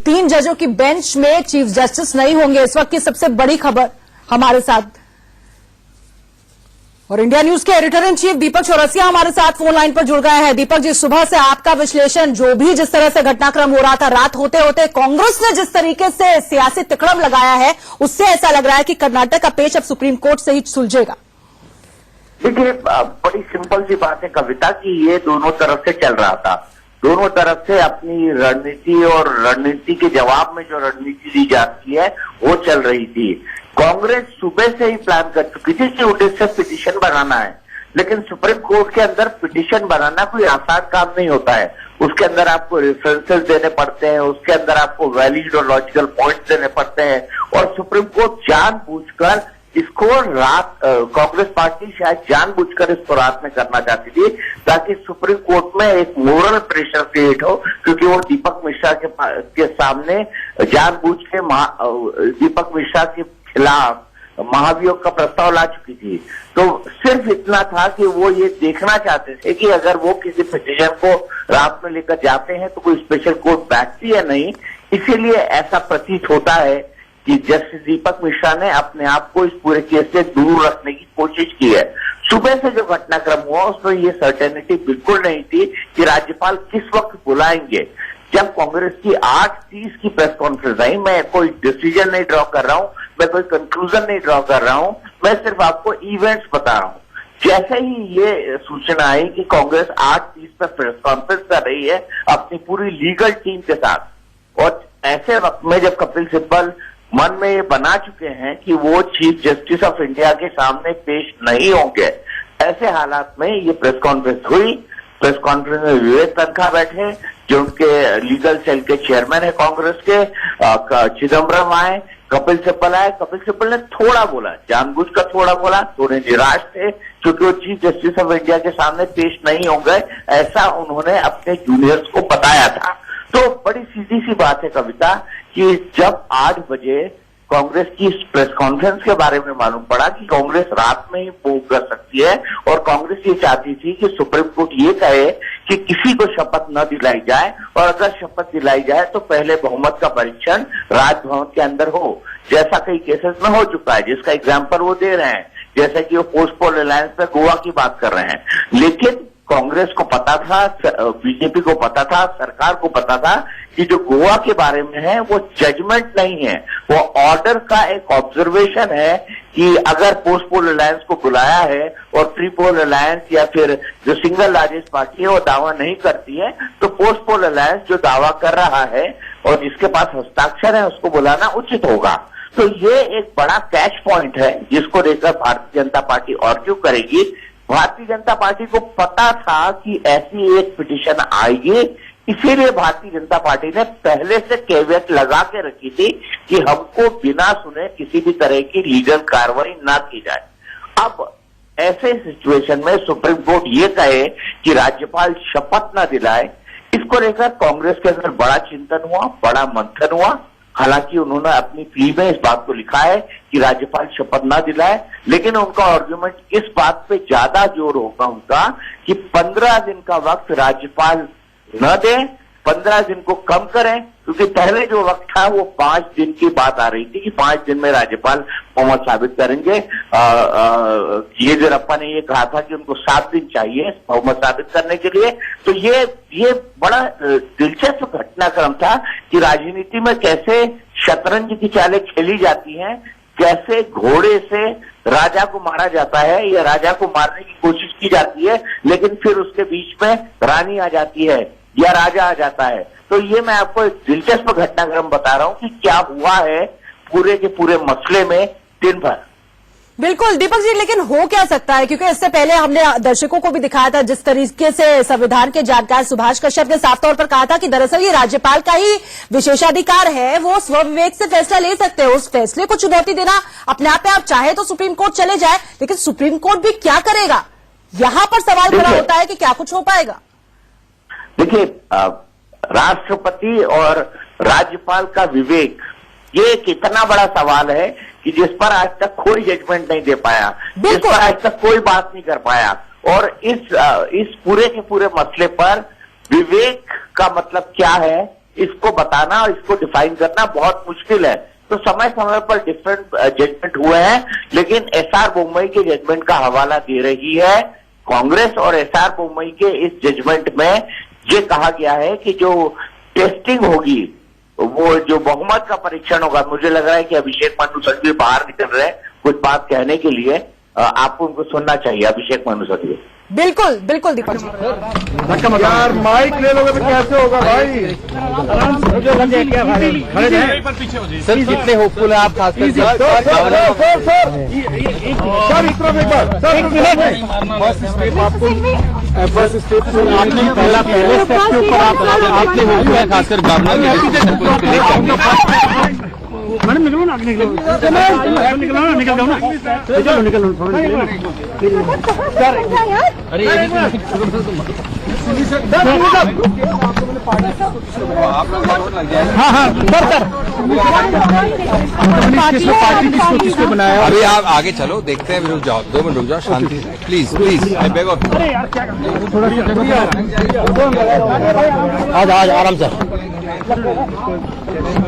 3 जजों की बेंच में चीफ जस्टिस नहीं होंगे। इस वक्त की सबसे बड़ी खबर हमारे साथ, और इंडिया न्यूज के एडिटर इन चीफ दीपक चौरसिया हमारे साथ फोन लाइन पर जुड़ गए हैं। दीपक जी, सुबह से आपका विश्लेषण, जो भी जिस तरह से घटनाक्रम हो रहा था, रात होते होते कांग्रेस ने जिस तरीके से सियासी तिकड़म लगाया है, उससे ऐसा लग रहा है कि कर्नाटक का पेच अब सुप्रीम कोर्ट से ही सुलझेगा। देखिए, बड़ी सिंपल सी बात है कविता, की ये दोनों तरफ से चल रहा था। दोनों तरफ से अपनी रणनीति और रणनीति के जवाब में जो रणनीति दी जाती है वो चल रही थी। कांग्रेस सुबह से ही प्लान कर चुकी थी कि उद्देश्य पिटीशन बनाना है, लेकिन सुप्रीम कोर्ट के अंदर पिटीशन बनाना कोई आसान काम नहीं होता है। उसके अंदर आपको रेफरेंसेस देने पड़ते हैं, उसके अंदर आपको वैलिड और लॉजिकल पॉइंट्स देने पड़ते हैं, और सुप्रीम कोर्ट जानबूझकर इसको रात, कांग्रेस पार्टी शायद जानबूझकर इसको रात में करना चाहती थी ताकि सुप्रीम कोर्ट में एक मोरल प्रेशर क्रिएट हो, क्योंकि वो दीपक मिश्रा के सामने जानबूझ के दीपक मिश्रा के खिलाफ महाभियोग का प्रस्ताव ला चुकी थी। तो सिर्फ इतना था कि वो ये देखना चाहते थे कि अगर वो किसी पिटीशन को रात में लेकर जाते हैं तो कोई स्पेशल कोर्ट बैठती है नहीं। इसीलिए ऐसा प्रतीत होता है कि जस्टिस दीपक मिश्रा ने अपने आप को इस पूरे केस से दूर रखने की कोशिश की है। सुबह से जो घटनाक्रम हुआ उसमें ये सर्टेनिटी बिल्कुल नहीं थी कि राज्यपाल किस वक्त बुलाएंगे। जब कांग्रेस की 8:30 की प्रेस कॉन्फ्रेंस आई, मैं कोई डिसीजन नहीं ड्रॉ कर रहा हूं, मैं कोई कंक्लूजन नहीं ड्रॉ कर रहा हूं, मैं सिर्फ आपको इवेंट्स बता रहा हूं। जैसे ही ये सूचना आई कि कांग्रेस 8:30 पर प्रेस कॉन्फ्रेंस कर रही है अपनी पूरी लीगल टीम के साथ, और ऐसे वक्त में जब कपिल सिब्बल मन में ये बना चुके हैं कि वो चीफ जस्टिस ऑफ इंडिया के सामने पेश नहीं होंगे, ऐसे हालात में ये प्रेस कॉन्फ्रेंस हुई। प्रेस कॉन्फ्रेंस में विवेक तनखा बैठे, जो उनके लीगल सेल के चेयरमैन है कांग्रेस के, चिदम्बरम आए, कपिल सिब्बल आए। कपिल सिब्बल ने थोड़ा बोला, जानबूझकर थोड़ा बोला, थोड़े निराश थे क्योंकि वो चीफ जस्टिस ऑफ इंडिया के सामने पेश नहीं होंगे, ऐसा उन्होंने अपने जूनियर्स को बताया था। तो बड़ी सीधी सी बात है कविता कि जब 8 बजे कांग्रेस की इस प्रेस कॉन्फ्रेंस के बारे में मालूम पड़ा कि कांग्रेस रात में ही मूव कर सकती है, और कांग्रेस ये चाहती थी कि सुप्रीम कोर्ट ये कहे कि किसी को शपथ न दिलाई जाए, और अगर शपथ दिलाई जाए तो पहले बहुमत का परीक्षण राजभवन के अंदर हो, जैसा कई केसेस में हो चुका है, जिसका एग्जाम्पल वो दे रहे हैं, जैसे कि वो पोस्ट पोल अलायंस में गोवा की बात कर रहे हैं। लेकिन कांग्रेस को पता था, बीजेपी को पता था, सरकार को पता था कि जो गोवा के बारे में है वो जजमेंट नहीं है, वो ऑर्डर का एक ऑब्जर्वेशन है कि अगर पोस्ट पोल अलायंस को बुलाया है और प्री पोल अलायंस या फिर जो सिंगल लार्जेस्ट पार्टी है वो दावा नहीं करती है, तो पोस्ट पोल अलायंस जो दावा कर रहा है और जिसके पास हस्ताक्षर है उसको बुलाना उचित होगा। तो ये एक बड़ा कैच पॉइंट है जिसको लेकर भारतीय जनता पार्टी आर्ग्यू करेगी। भारतीय जनता पार्टी को पता था कि ऐसी एक पिटीशन आएगी, इसीलिए भारतीय जनता पार्टी ने पहले से कैवेट लगा के रखी थी कि हमको बिना सुने किसी भी तरह की लीगल कार्रवाई ना की जाए। अब ऐसे सिचुएशन में सुप्रीम कोर्ट ये कहे कि राज्यपाल शपथ ना दिलाए, इसको लेकर कांग्रेस के अंदर बड़ा चिंतन हुआ, बड़ा मंथन हुआ। हालांकि उन्होंने अपनी प्ली में इस बात को लिखा है कि राज्यपाल शपथ ना दिलाए, लेकिन उनका आर्गुमेंट इस बात पे ज्यादा जोर होगा उनका कि 15 दिन का वक्त राज्यपाल न दें, 15 दिन को कम करें, क्योंकि पहले जो वक्त था वो 5 दिन की बात आ रही थी कि 5 दिन में राज्यपाल बहुमत साबित करेंगे। येदियुरप्पा ने ये कहा था कि उनको 7 दिन चाहिए बहुमत साबित करने के लिए। तो ये बड़ा दिलचस्प घटनाक्रम था कि राजनीति में कैसे शतरंज की चालें खेली जाती हैं, कैसे घोड़े से राजा को मारा जाता है या राजा को मारने की कोशिश की जाती है, लेकिन फिर उसके बीच में रानी आ जाती है या राजा आ जाता है। तो ये मैं आपको एक दिलचस्प घटनाक्रम बता रहा हूं कि क्या हुआ है पूरे के पूरे मसले में दिन भर। बिल्कुल दीपक जी, लेकिन हो क्या सकता है, क्योंकि इससे पहले हमने दर्शकों को भी दिखाया था जिस तरीके से संविधान के जानकार सुभाष कश्यप ने साफ तौर पर कहा था कि दरअसल ये राज्यपाल का ही विशेषाधिकार है, वो स्वविवेक से फैसला ले सकते हैं। उस फैसले को चुनौती देना अपने आप में, आप चाहे तो सुप्रीम कोर्ट चले जाए, लेकिन सुप्रीम कोर्ट भी क्या करेगा, यहां पर सवाल खड़ा होता है कि क्या कुछ हो पाएगा। देखिए, राष्ट्रपति और राज्यपाल का विवेक ये एक इतना बड़ा सवाल है कि जिस पर आज तक कोई जजमेंट नहीं दे पाया, जिस पर आज तक कोई बात नहीं कर पाया। और इस पूरे के पूरे मसले पर विवेक का मतलब क्या है इसको बताना और इसको डिफाइन करना बहुत मुश्किल है। तो समय समय पर डिफरेंट जजमेंट हुए हैं, लेकिन एसआर बोम्मई के जजमेंट का हवाला दे रही है कांग्रेस। और एसआर बोम्मई के इस जजमेंट में ये कहा गया है कि जो टेस्टिंग होगी, वो जो बहुमत का परीक्षण होगा, मुझे लग रहा है कि अभिषेक मनु सिंघवी बाहर निकल रहे हैं कुछ बात कहने के लिए, आपको उनको सुनना चाहिए। अभिषेक मनु सिंघवी। बिल्कुल बिल्कुल दीपक जी। यार माइक ले लोगे तो कैसे होगा भाई? सर कितने होपफुल है आप, खासकर सर इस तरफ एक बार सर, फर्स्ट स्टेप आपको फर्स्ट स्टेप से आपने पहले स्टेप के ऊपर आपने होपफुल है, खासकर मैडम निकलो ना, निकलो ना, निकल जाओ ना, निकलो सर। अरे हाँ सर पार्टी किसको बनाया? अभी आप आगे चलो, देखते हैं, रुक जाओ, 2 मिनट रुक जाओ, शांति से please please, I beg of. अरे यार क्या थोड़ा आज आराम से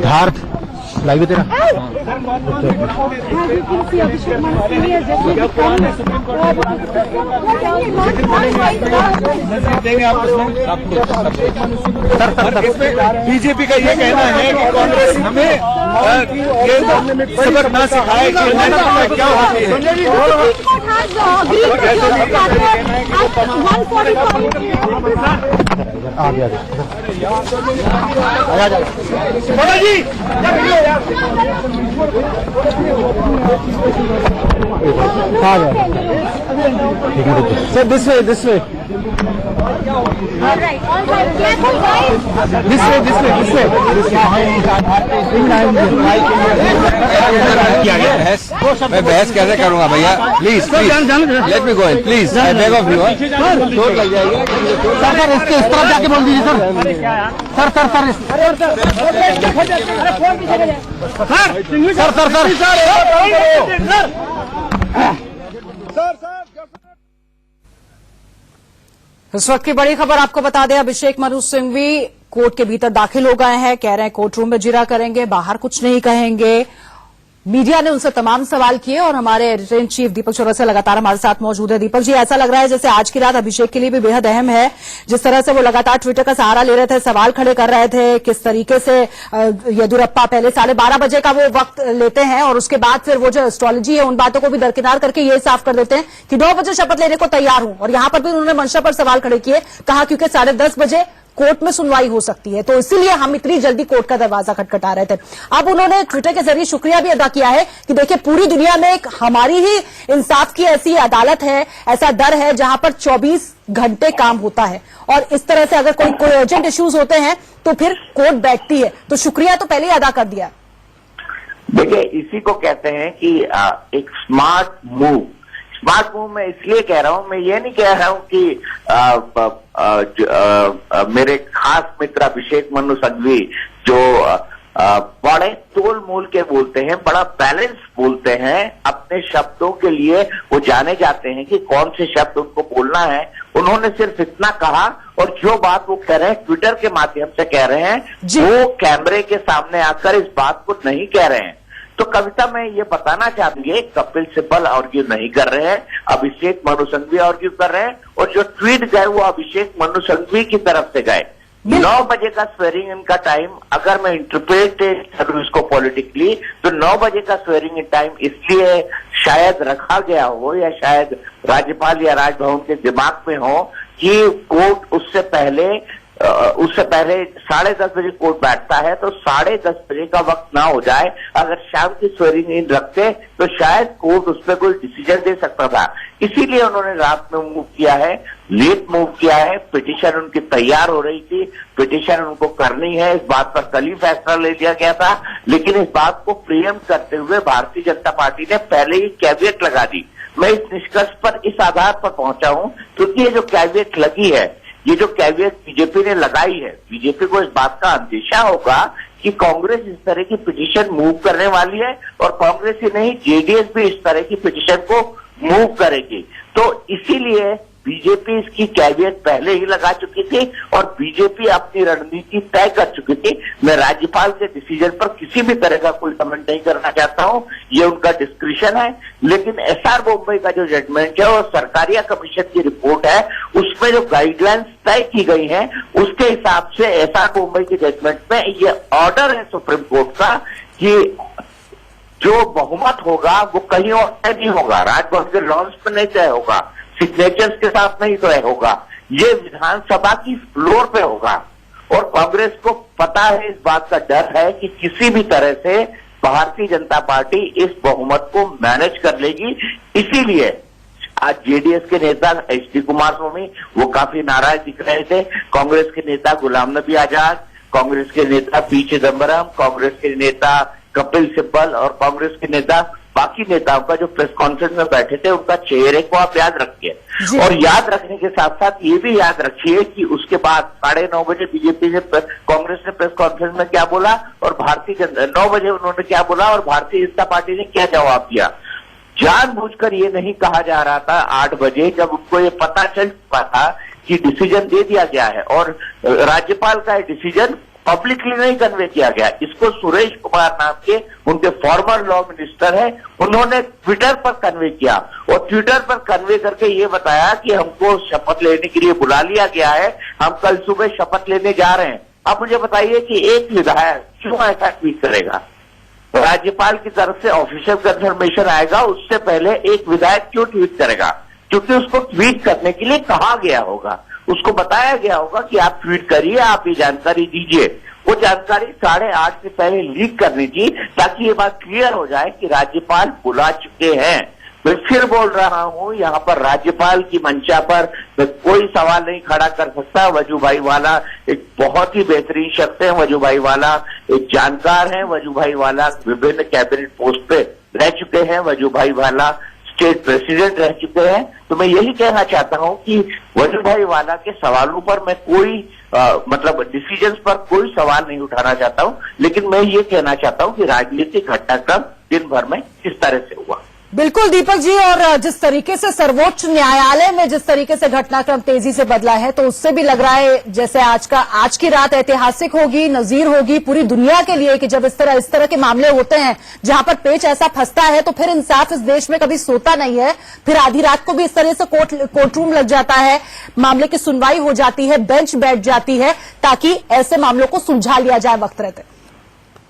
धार लाइव तेरा बीजेपी का ये कहना है कि कांग्रेस हमें सबक ना सिखाए कि क्या होती है। Sir this way this way मैं बहस कैसे करूंगा भैया? Please please let me go in, please, I beg of you. चोट लग जाएगी सर, इसके इस तरफ जाके बोल दीजिए सर। इस वक्त की बड़ी खबर आपको बता दें, अभिषेक मनु सिंघवी कोर्ट के भीतर दाखिल हो गए हैं। कह रहे हैं कोर्ट रूम में जिरा करेंगे, बाहर कुछ नहीं कहेंगे। मीडिया ने उनसे तमाम सवाल किए और हमारे एडिटर इन चीफ दीपक चौरसिया लगातार हमारे साथ मौजूद है। दीपक जी, ऐसा लग रहा है जैसे आज की रात अभिषेक के लिए भी बेहद अहम है। जिस तरह से वो लगातार ट्विटर का सहारा ले रहे थे, सवाल खड़े कर रहे थे, किस तरीके से येदियुरप्पा पहले 12:30 बजे का वो वक्त लेते हैं और उसके बाद फिर वो जो एस्ट्रोलॉजी है उन बातों को भी दरकिनार करके ये साफ कर देते हैं कि 9 बजे शपथ लेने को तैयार हूं। और यहां पर भी उन्होंने मंशा पर सवाल खड़े किए, कहा क्योंकि 10:30 बजे कोर्ट में सुनवाई हो सकती है, तो इसीलिए हम इतनी जल्दी कोर्ट का दरवाजा खटखटा रहे थे। अब उन्होंने ट्विटर के जरिए शुक्रिया भी अदा किया है कि देखिए पूरी दुनिया में एक हमारी ही इंसाफ की ऐसी अदालत है, ऐसा दर है जहां पर 24 घंटे काम होता है और इस तरह से अगर कोई अर्जेंट इश्यूज होते हैं तो फिर कोर्ट बैठती है। तो शुक्रिया तो पहले ही अदा कर दिया। देखिए, इसी को कहते हैं कि एक स्मार्ट मूव मैं इसलिए कह रहा हूं, मैं ये नहीं कह रहा हूं कि मेरे खास मित्र अभिषेक मनु सिंघवी जो बड़े तोल मोल के बोलते हैं, बड़ा बैलेंस बोलते हैं, अपने शब्दों के लिए वो जाने जाते हैं कि कौन से शब्द उनको बोलना है। उन्होंने सिर्फ इतना कहा और जो बात वो कह रहे हैं ट्विटर के माध्यम से कह रहे हैं, वो कैमरे के सामने आकर इस बात को नहीं कह रहे हैं। तो कविता में ये बताना चाहूंगी, कपिल सिब्बल आर्ग्यू नहीं कर रहे हैं, अभिषेक मनु सिंघवी आर्ग्यू कर रहे हैं और जो ट्वीट गए वो अभिषेक मनु सिंघवी की तरफ से गए। 9 बजे का स्वेरिंग इन का टाइम, अगर मैं इंटरप्रेट करूं इसको पॉलिटिकली, तो 9 बजे का स्वेरिंग इन टाइम इसलिए शायद रखा गया हो या शायद राज्यपाल या राजभवन के दिमाग में हो कि कोर्ट उससे पहले 10:30 बजे कोर्ट बैठता है, तो 10:30 बजे का वक्त ना हो जाए। अगर शाम की स्वेरिंग इन रखते तो शायद कोर्ट उस पर कोई डिसीजन दे सकता था। इसीलिए उन्होंने रात में मूव किया है, लेट मूव किया है। पिटीशन उनकी तैयार हो रही थी, पिटीशन उनको करनी है, इस बात पर कल ही फैसला ले लिया गया था, लेकिन इस बात को प्रियम्प्ट करते हुए भारतीय जनता पार्टी ने पहले ही कैविएट लगा दी। मैं इस निष्कर्ष पर इस आधार पर पहुंचा हूं क्योंकि ये जो कैविएट लगी है, ये जो कैविएट बीजेपी ने लगाई है, बीजेपी को इस बात का अंदेशा होगा कि कांग्रेस इस तरह की पिटीशन मूव करने वाली है और कांग्रेस ही नहीं जेडीएस भी इस तरह की पिटीशन को मूव करेगी। तो इसीलिए बीजेपी इसकी कैवियत पहले ही लगा चुकी थी और बीजेपी अपनी रणनीति तय कर चुकी थी। मैं राज्यपाल के डिसीजन पर किसी भी तरह का कोई कमेंट नहीं करना चाहता हूं, ये उनका डिस्क्रिशन है। लेकिन एसआर बोम्बे का जो जजमेंट है और सरकारिया कमीशन की रिपोर्ट है, उसमें जो गाइडलाइंस तय की गई हैं, उसके हिसाब से एसआर बोम्बे के जजमेंट में ये ऑर्डर है सुप्रीम कोर्ट का कि जो बहुमत होगा वो कहीं और तय नहीं होगा, राजभवन के लॉन्च पर नहीं तय होगा, सिग्नेचर्स के साथ नहीं तय होगा, ये विधानसभा की फ्लोर पे होगा। और कांग्रेस को पता है, इस बात का डर है कि किसी भी तरह से भारतीय जनता पार्टी इस बहुमत को मैनेज कर लेगी। इसीलिए आज जेडीएस के नेता एचडी कुमारस्वामी वो काफी नाराज दिख रहे थे, कांग्रेस के नेता गुलाम नबी आजाद, कांग्रेस के नेता पी चिदम्बरम, कांग्रेस के नेता कपिल सिब्बल और कांग्रेस के नेता बाकी नेताओं का जो प्रेस कॉन्फ्रेंस में बैठे थे, उनका चेहरे को आप याद रखिए। और याद रखने के साथ साथ ये भी याद रखिए कि उसके बाद 9:30 बजे बीजेपी ने कांग्रेस ने प्रेस कॉन्फ्रेंस में क्या बोला और 9 बजे उन्होंने क्या बोला और भारतीय जनता पार्टी ने क्या जवाब दिया। जानबूझकर ये नहीं कहा जा रहा था 8 बजे, जब उनको ये पता चल चुका था कि डिसीजन दे दिया गया है और राज्यपाल का डिसीजन पब्लिकली नहीं कन्वे किया गया। इसको सुरेश कुमार नाम के उनके फॉर्मर लॉ मिनिस्टर है, उन्होंने ट्विटर पर कन्वे किया और ट्विटर पर कन्वे करके ये बताया कि हमको शपथ लेने के लिए बुला लिया गया है, हम कल सुबह शपथ लेने जा रहे हैं। अब मुझे बताइए कि एक विधायक क्यों ऐसा ट्वीट करेगा? राज्यपाल की तरफ से ऑफिशियल कंफर्मेशन आएगा, उससे पहले एक विधायक क्यों ट्वीट करेगा? क्योंकि उसको ट्वीट करने के लिए कहा गया होगा, उसको बताया गया होगा कि आप ट्वीट करिए, आप ये जानकारी दीजिए। वो जानकारी 8:30 से पहले लीक करनी थी ताकि ये बात क्लियर हो जाए कि राज्यपाल बुला चुके हैं। मैं फिर बोल रहा हूं, यहाँ पर राज्यपाल की मंचा पर मैं कोई सवाल नहीं खड़ा कर सकता। वजूभाई वाला एक बहुत ही बेहतरीन शख्स है, वजूभाई वाला एक जानकार है, वजूभाई वाला विभिन्न कैबिनेट पोस्ट पे रह चुके हैं, वजूभाई वाला स्टेट प्रेसिडेंट रह चुके हैं। तो मैं यही कहना चाहता हूं कि वजूभाई वाला के सवालों पर मैं कोई मतलब डिसीजंस पर कोई सवाल नहीं उठाना चाहता हूं, लेकिन मैं ये कहना चाहता हूं कि राजनीतिक घटनाक्रम दिन भर में किस तरह से हुआ। बिल्कुल दीपक जी, और जिस तरीके से सर्वोच्च न्यायालय में जिस तरीके से घटनाक्रम तेजी से बदला है, तो उससे भी लग रहा है जैसे आज की रात ऐतिहासिक होगी, नजीर होगी पूरी दुनिया के लिए कि जब इस तरह के मामले होते हैं जहां पर पेच ऐसा फंसता है तो फिर इंसाफ इस देश में कभी सोता नहीं है। फिर आधी रात को भी इस तरह से कोर्ट रूम लग जाता है, मामले की सुनवाई हो जाती है, बेंच बैठ जाती है ताकि ऐसे मामलों को सुलझा लिया जाए वक्त रहते।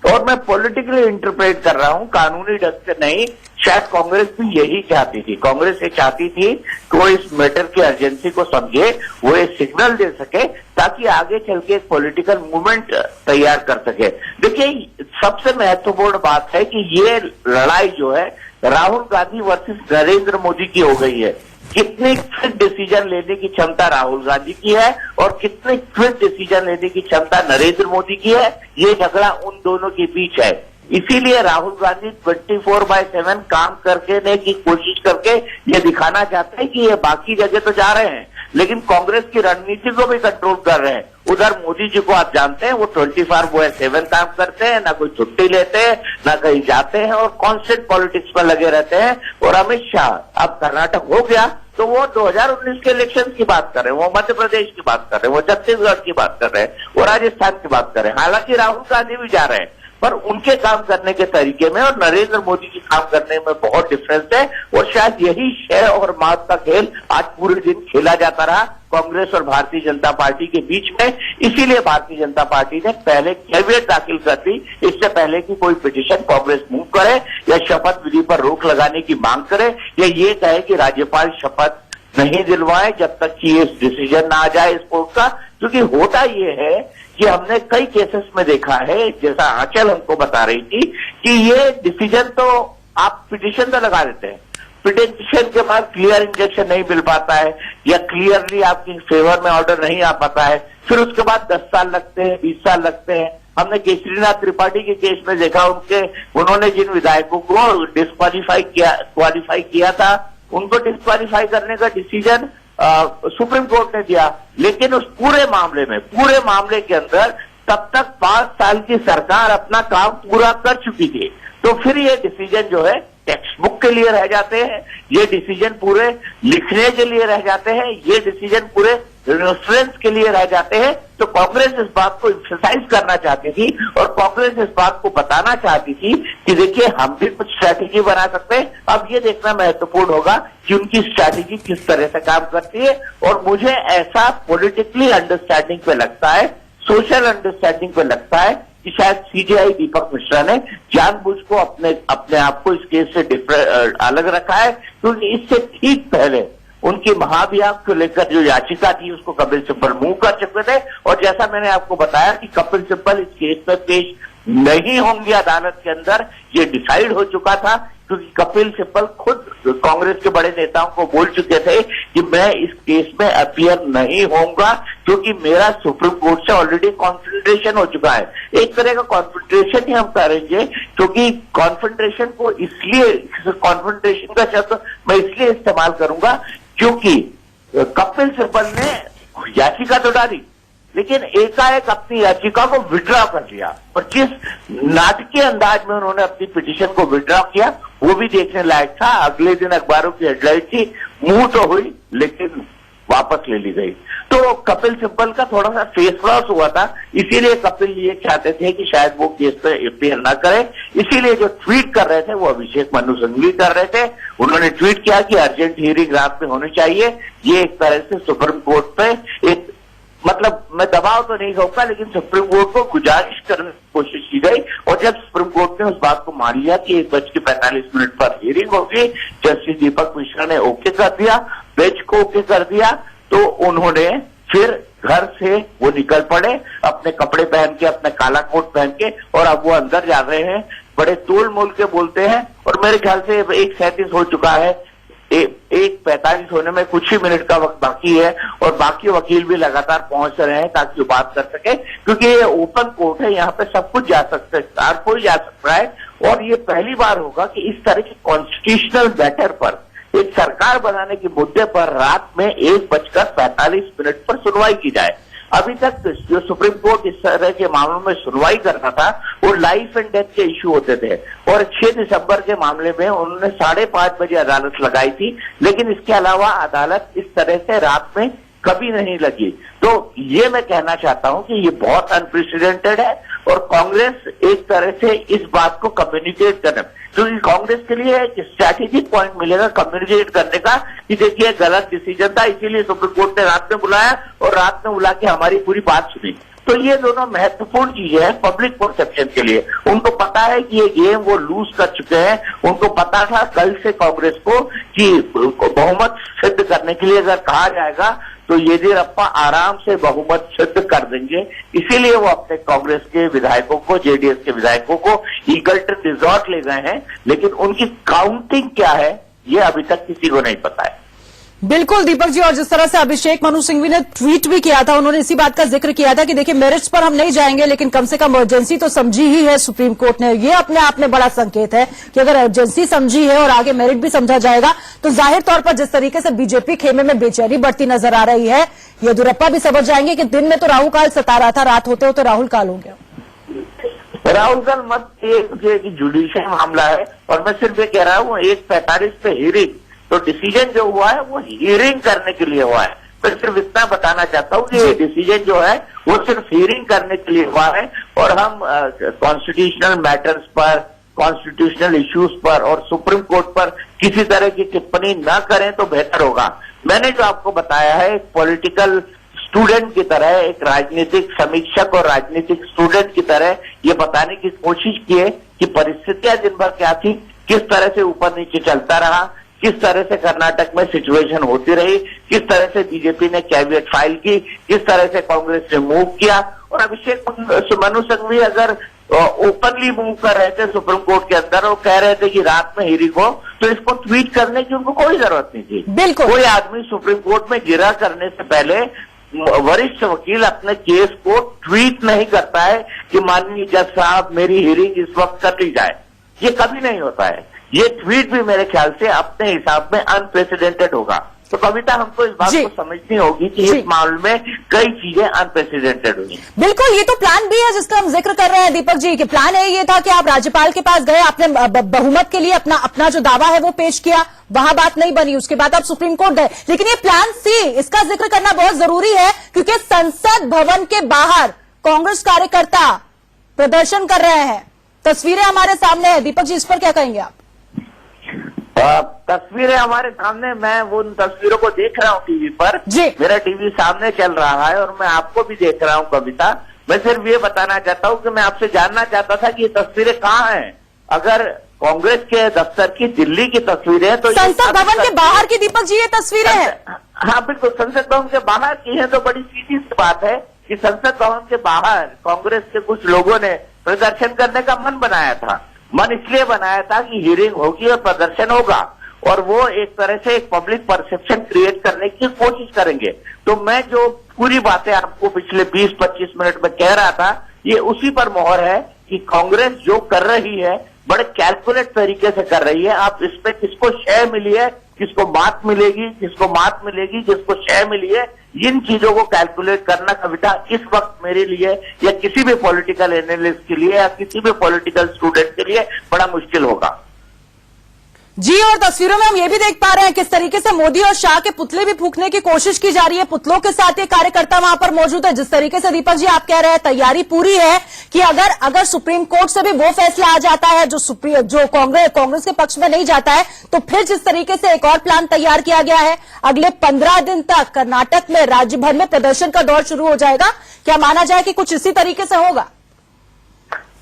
और मैं पॉलिटिकली इंटरप्रेट कर रहा हूं, कानूनी ढंग से नहीं। शायद कांग्रेस भी यही चाहती थी, कांग्रेस ये चाहती थी कि वो इस मैटर की अर्जेंसी को समझे, वो एक सिग्नल दे सके ताकि आगे चल के एक पॉलिटिकल मूवमेंट तैयार कर सके। देखिए, सबसे महत्वपूर्ण बात है कि ये लड़ाई जो है राहुल गांधी वर्सेस नरेंद्र मोदी की हो गई है। कितने क्विक डिसीजन लेने की क्षमता राहुल गांधी की है और कितने क्विक डिसीजन लेने की क्षमता नरेंद्र मोदी की है, ये झगड़ा उन दोनों के बीच है। इसीलिए राहुल गांधी 24/7 काम करने की कोशिश करके ये दिखाना चाहते हैं कि ये बाकी जगह तो जा रहे हैं, लेकिन कांग्रेस की रणनीति को भी कंट्रोल कर रहे हैं। उधर मोदी जी को आप जानते हैं, वो 24/7 काम करते हैं, ना कोई छुट्टी लेते हैं, ना कहीं जाते हैं और कांस्टेंट पॉलिटिक्स पर लगे रहते हैं। और अमित शाह, अब कर्नाटक हो गया तो वो 2019 के इलेक्शन की बात कर रहे हैं, वो मध्य प्रदेश की बात कर रहे हैं, वो छत्तीसगढ़ की बात कर रहे हैं, वो राजस्थान की बात कर रहे हैं। हालांकि राहुल गांधी भी जा रहे हैं, पर उनके काम करने के तरीके में और नरेंद्र मोदी की काम करने में बहुत डिफरेंस है। और शायद यही शय और मात का खेल आज पूरे दिन खेला जाता रहा कांग्रेस और भारतीय जनता पार्टी के बीच में। इसीलिए भारतीय जनता पार्टी ने पहले कैवियत दाखिल कर दी, इससे पहले कि कोई पिटीशन कांग्रेस मूव करे या शपथ विधि पर रोक लगाने की मांग करे या ये कहे कि राज्यपाल शपथ नहीं दिलवाए जब तक कि ये डिसीजन ना आ जाए इस कोर्ट का। क्योंकि होता ये है कि हमने कई केसेस में देखा है, जैसा आंचल हमको बता रही थी, कि ये डिसीजन तो आप पिटीशन तो लगा देते हैं, पिटीशन के बाद क्लियर इंजेक्शन नहीं मिल पाता है या क्लियरली आपकी फेवर में ऑर्डर नहीं आ पाता है, फिर उसके बाद 10 साल लगते हैं, 20 साल लगते हैं। हमने केसरीनाथ त्रिपाठी के केस में देखा, उन्होंने जिन विधायकों को क्वालिफाई किया था, उनको डिस्क्वालीफाई करने का डिसीजन सुप्रीम कोर्ट ने दिया। लेकिन उस पूरे मामले के अंदर तब तक 5 साल की सरकार अपना काम पूरा कर चुकी थी, तो फिर ये डिसीजन जो है टेक्स्ट बुक के लिए रह जाते हैं, ये डिसीजन पूरे लिखने के लिए रह जाते हैं, ये डिसीजन पूरे रेफरेंस के लिए रह जाते हैं। तो कांग्रेस इस बात को एक्सरसाइज करना चाहती थी और कांग्रेस इस बात को बताना चाहती थी कि देखिए हम भी कुछ स्ट्रैटेजी बना सकते हैं। अब ये देखना महत्वपूर्ण होगा कि उनकी स्ट्रैटेजी किस तरह से काम करती है। और मुझे ऐसा पॉलिटिकली अंडरस्टैंडिंग पे लगता है, सोशल अंडरस्टैंडिंग पे लगता है कि शायद सीजेआई दीपक मिश्रा ने जानबूझ को अपने आप को इस केस से अलग रखा है, क्योंकि इससे ठीक पहले उनकी महाभियोग को लेकर जो याचिका थी उसको कपिल सिब्बल मूव कर चुके थे। और जैसा मैंने आपको बताया कि कपिल सिब्बल इस केस में पेश नहीं होंगे अदालत के अंदर, ये डिसाइड हो चुका था, क्योंकि कपिल सिब्बल खुद कांग्रेस के बड़े नेताओं को बोल चुके थे कि मैं इस केस में अपीयर नहीं होऊंगा, क्योंकि मेरा सुप्रीम कोर्ट से ऑलरेडी कॉन्फ्रंटेशन हो चुका है। एक तरह का कॉन्फ्रंटेशन ही हम करेंगे, क्योंकि कॉन्फ्रंटेशन को इसलिए, कॉन्फ्रंटेशन का शब्द मैं इसलिए इस्तेमाल करूंगा क्योंकि कपिल सिब्बल ने याचिका तो डाली, लेकिन एकाएक अपनी याचिका को विड्रॉ कर लिया। और जिस नाटकीय अंदाज में उन्होंने अपनी पिटीशन को विड्रॉ किया वो भी देखने लायक था। अगले दिन अखबारों की हेडलाइन थी, मूव तो हुई लेकिन वापस ले ली गई। तो कपिल सिब्बल का थोड़ा सा फेस लॉस हुआ था, इसीलिए कपिल ये चाहते थे कि शायद वो केस पे अपीयर ना करे। इसीलिए जो ट्वीट कर रहे थे वो अभिषेक मनु सिंघवी कर रहे थे। उन्होंने ट्वीट किया कि अर्जेंट हियरिंग रात में होनी चाहिए। ये एक तरह से सुप्रीम कोर्ट पे एक, मतलब मैं दबाव तो नहीं कहूंगा, लेकिन सुप्रीम कोर्ट को गुजारिश करने की कोशिश की गई। और जब सुप्रीम कोर्ट ने उस बात को मान लिया कि 1:45 पर हियरिंग होगी, जस्टिस दीपक मिश्रा ने ओके कर दिया, बेंच को ओके कर दिया, तो उन्होंने फिर घर से वो निकल पड़े अपने कपड़े पहन के, अपने काला कोट पहन के, और अब वो अंदर जा रहे हैं। बड़े तोल मोल के बोलते हैं और मेरे ख्याल से 1:37 हो चुका है, 1:45 होने में कुछ ही मिनट का वक्त बाकी है और बाकी वकील भी लगातार पहुंच रहे हैं ताकि वो बात कर सके, क्योंकि ये ओपन कोर्ट है, यहाँ पे सब कुछ जा सकता है, हर कोई जा सकता है। और ये पहली बार होगा कि इस तरह के कॉन्स्टिट्यूशनल मैटर पर, एक सरकार बनाने के मुद्दे पर रात में 1:45 पर सुनवाई की जाए। अभी तक जो सुप्रीम कोर्ट इस तरह के मामलों में सुनवाई करता था वो लाइफ एंड डेथ के इश्यू होते थे, और 6 दिसंबर के मामले में उन्होंने 5:30 बजे अदालत लगाई थी, लेकिन इसके अलावा अदालत इस तरह से रात में कभी नहीं लगी। तो ये मैं कहना चाहता हूं कि ये बहुत अनप्रेसिडेंटेड है और कांग्रेस एक तरह से इस बात को कम्युनिकेट करना, क्योंकि कांग्रेस के लिए एक स्ट्रैटेजिक पॉइंट मिलेगा कम्युनिकेट करने का कि देखिए गलत डिसीजन था, इसीलिए सुप्रीम कोर्ट ने रात में बुलाया और रात में बुला के हमारी पूरी बात सुनी। तो ये दोनों महत्वपूर्ण चीजें हैं पब्लिक परसेप्शन के लिए। उनको पता है कि ये गेम वो लूज कर चुके हैं, उनको पता था कल से कांग्रेस को कि बहुमत सिद्ध करने के लिए अगर कहा जाएगा तो येदियुरप्पा आराम से बहुमत सिद्ध कर देंगे। इसीलिए वो अपने कांग्रेस के विधायकों को, जेडीएस के विधायकों को ईगल्टन रिजॉर्ट ले गए हैं, लेकिन उनकी काउंटिंग क्या है ये अभी तक किसी को नहीं पता है। बिल्कुल दीपक जी, और जिस तरह से अभिषेक मनु सिंघवी ने ट्वीट भी किया था, उन्होंने इसी बात का जिक्र किया था कि देखिए मेरिट्स पर हम नहीं जाएंगे, लेकिन कम से कम अर्जेंसी तो समझी ही है सुप्रीम कोर्ट ने। ये अपने आप में बड़ा संकेत है कि अगर अर्जेंसी समझी है और आगे मेरिट भी समझा जाएगा तो जाहिर तौर पर जिस तरीके से बीजेपी खेमे में बेचैनी बढ़ती नजर आ रही है, येदियुरप्पा भी समझ जाएंगे कि दिन में तो राहु काल सता रहा था, रात होते होते राहुल काल हो गया। राहुल काल मत ये जुडिशियल मामला है और मैं सिर्फ ये कह रहा हूँ 1:45 पे हियरिंग, तो डिसीजन जो हुआ है वो हियरिंग करने के लिए हुआ है। मैं सिर्फ इतना बताना चाहता हूँ कि ये डिसीजन जो है वो सिर्फ हियरिंग करने के लिए हुआ है और हम कॉन्स्टिट्यूशनल मैटर्स पर, कॉन्स्टिट्यूशनल इश्यूज पर और सुप्रीम कोर्ट पर किसी तरह की टिप्पणी न करें तो बेहतर होगा। मैंने जो आपको बताया है एक पॉलिटिकल स्टूडेंट की तरह, एक राजनीतिक समीक्षक और राजनीतिक स्टूडेंट की तरह ये बताने की कोशिश की है कि परिस्थितियां दिन भर क्या थी, किस तरह से ऊपर नीचे चलता रहा, किस तरह से कर्नाटक में सिचुएशन होती रही, किस तरह से बीजेपी ने कैविएट फाइल की, किस तरह से कांग्रेस ने मूव किया। और अभिषेक मनु सिंघवी अगर ओपनली मूव कर रहे थे सुप्रीम कोर्ट के अंदर और कह रहे थे कि रात में हियरिंग हो, तो इसको ट्वीट करने की उनको कोई जरूरत नहीं थी। बिल्कुल, कोई आदमी सुप्रीम कोर्ट में गिरा करने से पहले वरिष्ठ वकील अपने केस को ट्वीट नहीं करता है कि माननीय जज साहब मेरी हियरिंग इस वक्त कर ली जाए, ये कभी नहीं होता है। ये ट्वीट भी मेरे ख्याल से अपने हिसाब में अनप्रेसिडेंटेड होगा। तो कविता हमको इस बात जी। को समझनी होगी कि जी। इस मामले में कई चीजें अनप्रेसिडेंटेड हुई। बिल्कुल, ये तो प्लान भी है जिसका हम जिक्र कर रहे हैं दीपक जी, कि प्लान है ये था कि आप राज्यपाल के पास गए, आपने बहुमत के लिए अपना जो दावा है वो पेश किया, वहां बात नहीं बनी, उसके बाद आप सुप्रीम कोर्ट गए। लेकिन ये प्लान सी, इसका जिक्र करना बहुत जरूरी है क्योंकि संसद भवन के बाहर कांग्रेस कार्यकर्ता प्रदर्शन कर रहे हैं, तस्वीरें हमारे सामने है। दीपक जी, इस पर क्या कहेंगे आप? तस्वीरें हमारे सामने, मैं वो उन तस्वीरों को देख रहा हूँ टीवी पर जी। मेरा टीवी सामने चल रहा है और मैं आपको भी देख रहा हूँ कविता। मैं सिर्फ ये बताना चाहता हूँ कि मैं आपसे जानना चाहता था कि ये तस्वीरें कहाँ हैं। अगर कांग्रेस के दफ्तर की दिल्ली की तस्वीरें हैं तो संसद भवन के बाहर की दीपक जी ये तस्वीरें हैं। हाँ बिल्कुल, संसद भवन के बाहर की है तो बड़ी सीधी सी बात है कि संसद भवन के बाहर कांग्रेस के कुछ लोगों ने प्रदर्शन करने का मन बनाया था। मन इसलिए बनाया था कि हियरिंग होगी और प्रदर्शन होगा और वो एक तरह से एक पब्लिक परसेप्शन क्रिएट करने की कोशिश करेंगे। तो मैं जो पूरी बातें आपको पिछले 20-25 मिनट में कह रहा था, ये उसी पर मोहर है कि कांग्रेस जो कर रही है बड़े कैलकुलेट तरीके से कर रही है। आप इसमें किसको शय मिली है, किसको मात मिलेगी, किसको मात मिलेगी, किसको शय मिली है, इन चीजों को कैलकुलेट करना कविता इस वक्त मेरे लिए या किसी भी पॉलिटिकल एनालिस्ट के लिए या किसी भी पॉलिटिकल स्टूडेंट के लिए बड़ा मुश्किल होगा। जी, और तस्वीरों में हम ये भी देख पा रहे हैं किस तरीके से मोदी और शाह के पुतले भी फूंकने की कोशिश की जा रही है। पुतलों के साथ ये कार्यकर्ता वहां पर मौजूद है। जिस तरीके से दीपक जी आप कह रहे हैं, तैयारी पूरी है कि अगर सुप्रीम कोर्ट से भी वो फैसला आ जाता है जो कांग्रेस के पक्ष में नहीं जाता है, तो फिर जिस तरीके से एक और प्लान तैयार किया गया है, अगले 15 दिन तक कर्नाटक में राज्य भर में प्रदर्शन का दौर शुरू हो जाएगा। क्या माना जाए कि कुछ इसी तरीके से होगा?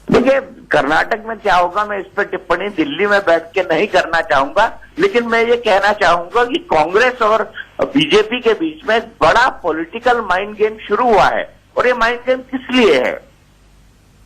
देखिए, कर्नाटक में क्या होगा मैं इस पर टिप्पणी दिल्ली में बैठ के नहीं करना चाहूंगा, लेकिन मैं ये कहना चाहूंगा कि कांग्रेस और बीजेपी के बीच में बड़ा पॉलिटिकल माइंड गेम शुरू हुआ है। और ये माइंड गेम किस लिए है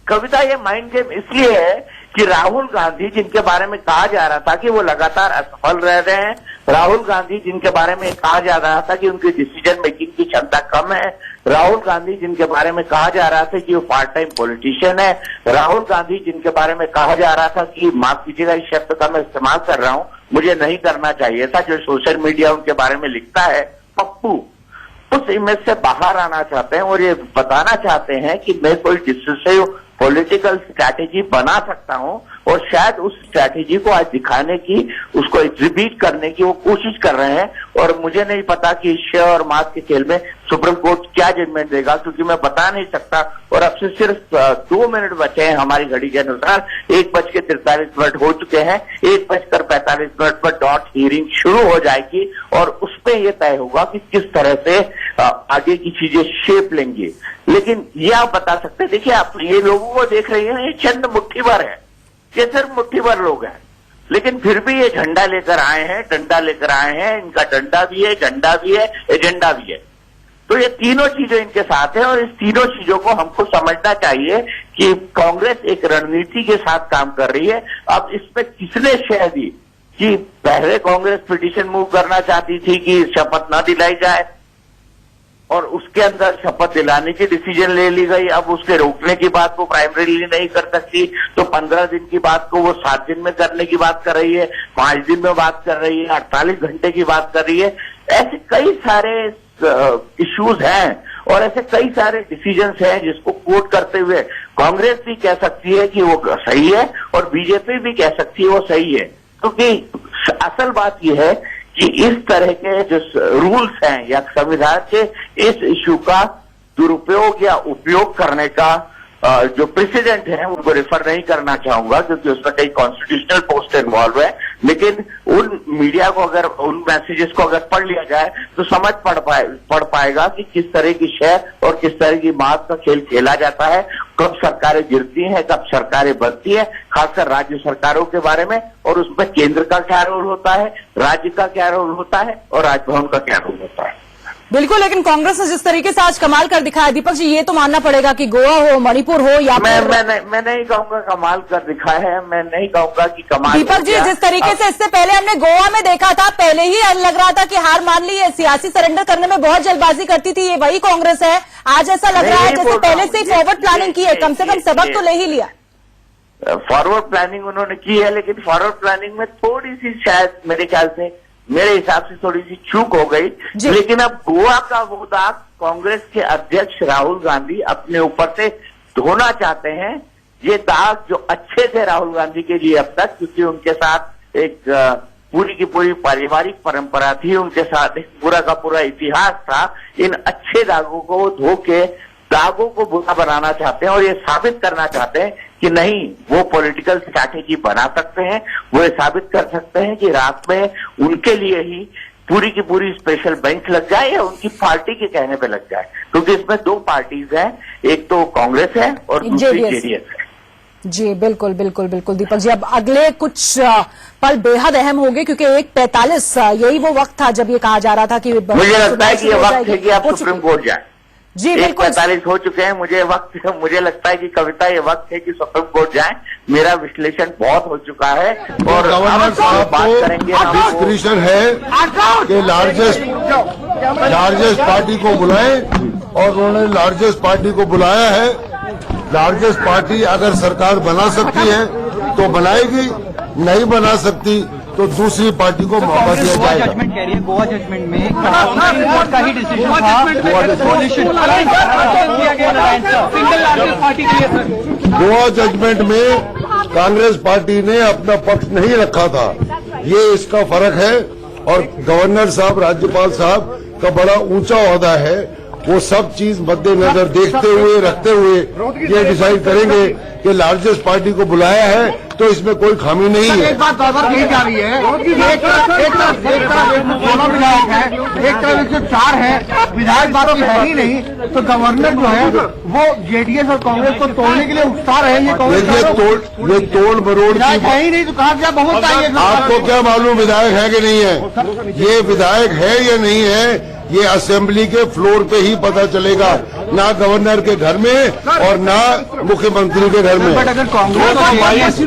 कविता? ये माइंड गेम इसलिए है कि राहुल गांधी, जिनके बारे में कहा जा रहा था कि वो लगातार असफल रह रहे हैं, राहुल गांधी जिनके बारे में कहा जा रहा था कि उनकी डिसीजन मेकिंग की क्षमता कम है, राहुल गांधी जिनके बारे में कहा जा रहा था कि वो पार्ट टाइम पॉलिटिशियन है, राहुल गांधी जिनके बारे में कहा जा रहा था कि माफ कीजिएगा इस शब्द का मैं इस्तेमाल कर रहा हूं, मुझे नहीं करना चाहिए था, जो सोशल मीडिया उनके बारे में लिखता है, पप्पू, उस इमेज से बाहर आना चाहते हैं और ये बताना चाहते हैं कि मैं कोई डिसिसिव पॉलिटिकल स्ट्रैटेजी बना सकता हूं और शायद उस स्ट्रैटेजी को आज दिखाने की, उसको एग्जिबिट करने की वो कोशिश कर रहे हैं। और मुझे नहीं पता कि शय और मात के खेल में सुप्रीम कोर्ट क्या जजमेंट देगा, क्योंकि मैं बता नहीं सकता। और अब से सिर्फ 2 मिनट बचे हैं हमारी घड़ी के अनुसार, 1:43 हो चुके हैं, 1:45 पर डॉट हियरिंग शुरू हो जाएगी और उसमें यह तय होगा कि किस तरह से आगे की चीजें शेप लेंगी। लेकिन ये आप बता सकते हैं, देखिए आप ये लोगों को देख रही हैं, ये चंद मुट्ठी भर है, ये सिर्फ मुट्ठी भर लोग हैं, लेकिन फिर भी ये झंडा लेकर आए हैं, डंडा लेकर आए हैं, इनका डंडा भी है, झंडा भी है, एजेंडा भी है। तो ये तीनों चीजें इनके साथ हैं और इस तीनों चीजों को हमको समझना चाहिए कि कांग्रेस एक रणनीति के साथ काम कर रही है। अब इसमें किसने शह दी कि पहले कांग्रेस पिटीशन मूव करना चाहती थी कि शपथ न दिलाई जाए और उसके अंदर शपथ दिलाने की डिसीजन ले ली गई। अब उसके रोकने की बात को प्राइमरीली नहीं कर सकती, तो 15 दिन की बात को वो 7 दिन में करने की बात कर रही है, 5 दिन में बात कर रही है, 48 घंटे की बात कर रही है। ऐसे कई सारे इश्यूज हैं और ऐसे कई सारे डिसीजंस हैं जिसको कोट करते हुए कांग्रेस भी कह सकती है कि वो सही है और बीजेपी भी कह सकती है वो सही है। क्योंकि असल बात यह है कि इस तरह के जो रूल्स हैं या संविधान के इस इश्यू का दुरुपयोग या उपयोग करने का जो प्रेसिडेंट है उनको रेफर नहीं करना चाहूंगा, क्योंकि उसमें कई कॉन्स्टिट्यूशनल पोस्ट इन्वॉल्व है। लेकिन उन मीडिया को अगर, उन मैसेजेस को अगर पढ़ लिया जाए तो समझ पड़ पाएगा कि किस तरह की शय और किस तरह की मात का खेल खेला जाता है, कब सरकारें गिरती हैं, कब सरकारें बनती हैं, खासकर राज्य सरकारों के बारे में, और उसमें केंद्र का क्या रोल होता है, राज्य का क्या रोल होता है और राजभवन का क्या रोल होता है। बिल्कुल, लेकिन कांग्रेस ने जिस तरीके से आज कमाल कर दिखाया दीपक जी, ये तो मानना पड़ेगा कि गोवा हो, मणिपुर हो या मैं नहीं कहूंगा कमाल कर दिखाया है, मैं नहीं कहूंगा कि कमाल। दीपक जी, जिस तरीके से इससे पहले हमने गोवा में देखा था, पहले ही लग रहा था कि हार मान ली है, सियासी सरेंडर करने में बहुत जल्दबाजी करती थी, ये वही कांग्रेस है। आज ऐसा लग रहा है जैसे पहले से ही फॉरवर्ड प्लानिंग की है, कम से कम सबक तो ले ही लिया। फॉरवर्ड प्लानिंग उन्होंने की है, लेकिन फॉरवर्ड प्लानिंग में थोड़ी सी शायद मेरे ख्याल से मेरे हिसाब से थोड़ी सी चूक हो गई। जी। लेकिन अब गोवा का वो दाग कांग्रेस के अध्यक्ष राहुल गांधी अपने ऊपर से धोना चाहते हैं। ये दाग जो अच्छे थे राहुल गांधी के लिए अब तक, क्योंकि उनके साथ एक पूरी की पूरी पारिवारिक परंपरा थी, उनके साथ एक पूरा का पूरा इतिहास था। इन अच्छे दागों को वो धो के दागों को बुरा बनाना चाहते हैं और ये साबित करना चाहते हैं कि नहीं, वो पॉलिटिकल स्ट्रैटेजी बना सकते हैं। वो ये साबित कर सकते हैं कि रात में उनके लिए ही पूरी की पूरी स्पेशल बेंच लग जाए या उनकी पार्टी के कहने पे लग जाए, क्योंकि इसमें दो पार्टीज हैं, एक तो कांग्रेस है और दूसरी जेडीएस है। जी बिल्कुल बिल्कुल बिल्कुल दीपक जी, अब अगले कुछ पल बेहद अहम होंगे क्योंकि 1:45 यही वो वक्त था जब ये कहा जा रहा था कि मुझे लगता है कि ये वक्त है कि आप सुप्रीम कोर्ट जाए। जी बिल्कुल 1:45 हो चुके हैं। मुझे लगता है कि कविता ये वक्त है कि सुप्रीम कोर्ट जाए। मेरा विश्लेषण बहुत हो चुका है और गवर्नर साहब बात करेंगे को डिस्क्रिशन है कि लार्जेस्ट पार्टी को बुलाएं और उन्होंने लार्जेस्ट पार्टी को बुलाया है। लार्जेस्ट पार्टी अगर सरकार बना सकती है तो बनाएगी, नहीं बना सकती तो दूसरी पार्टी को मौका दिया जाएगा। जजमेंट कह रही है, गोवा जजमेंट में सुप्रीम कोर्ट का ही डिसीजन था, सिंगल लार्जेस्ट पार्टी के लिए सर। गोवा जजमेंट में कांग्रेस पार्टी ने अपना पक्ष नहीं रखा था, ये इसका फर्क है। और गवर्नर साहब, राज्यपाल साहब का बड़ा ऊंचा ओहदा है, वो सब चीज मद्देनजर देखते हुए रखते हुए ये डिसाइड करेंगे कि लार्जेस्ट पार्टी को बुलाया है तो इसमें कोई खामी नहीं है। एक बात बार बार कही जा रही है, एक तरफ 16 विधायक है, एक तरफ 104 है, विधायक बाकी है ही नहीं, तो गवर्नर जो है वो जेडीएस और कांग्रेस को तोड़ने के लिए उकसा रहे हैं। ये तोड़ मरोड़ विधायक है ही नहीं तो कहा क्या बहुत चाहिए। आपको क्या मालूम विधायक है कि नहीं है? ये विधायक है या नहीं है, ये असेंबली के फ्लोर पे ही पता चलेगा, ना गवर्नर के घर में और ना मुख्यमंत्री के घर में। बट अगर कांग्रेस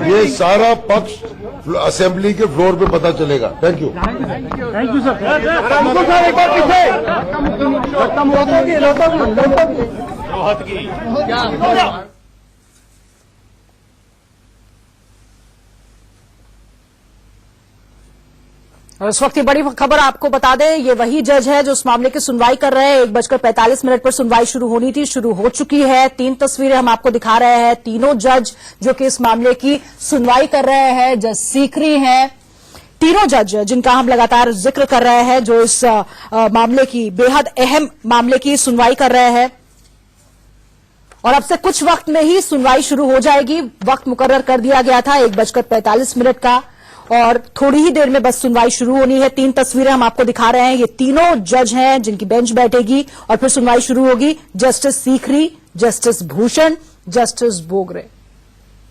ये सारा पक्ष असेंबली के फ्लोर पे पता चलेगा। थैंक यू और इस वक्त की बड़ी खबर आपको बता दें, ये वही जज है जो उस मामले की सुनवाई कर रहे हैं। 1:45 पर सुनवाई शुरू होनी थी, शुरू हो चुकी है। 3 तस्वीरें हम आपको दिखा रहे हैं। तीनों जज जो कि इस मामले की सुनवाई कर रहे हैं, जज सीकरी हैं, तीनों जज जिनका हम लगातार जिक्र कर रहे हैं, जो इस मामले की बेहद अहम मामले की सुनवाई कर रहे हैं। और अब से कुछ वक्त में ही सुनवाई शुरू हो जाएगी। वक्त मुकर्रर कर दिया गया था 1:45 का और थोड़ी ही देर में बस सुनवाई शुरू होनी है। 3 तस्वीरें हम आपको दिखा रहे हैं। ये तीनों जज हैं जिनकी बेंच बैठेगी और फिर सुनवाई शुरू होगी। Justice Sikri, justice Bhushan, justice बोगरे,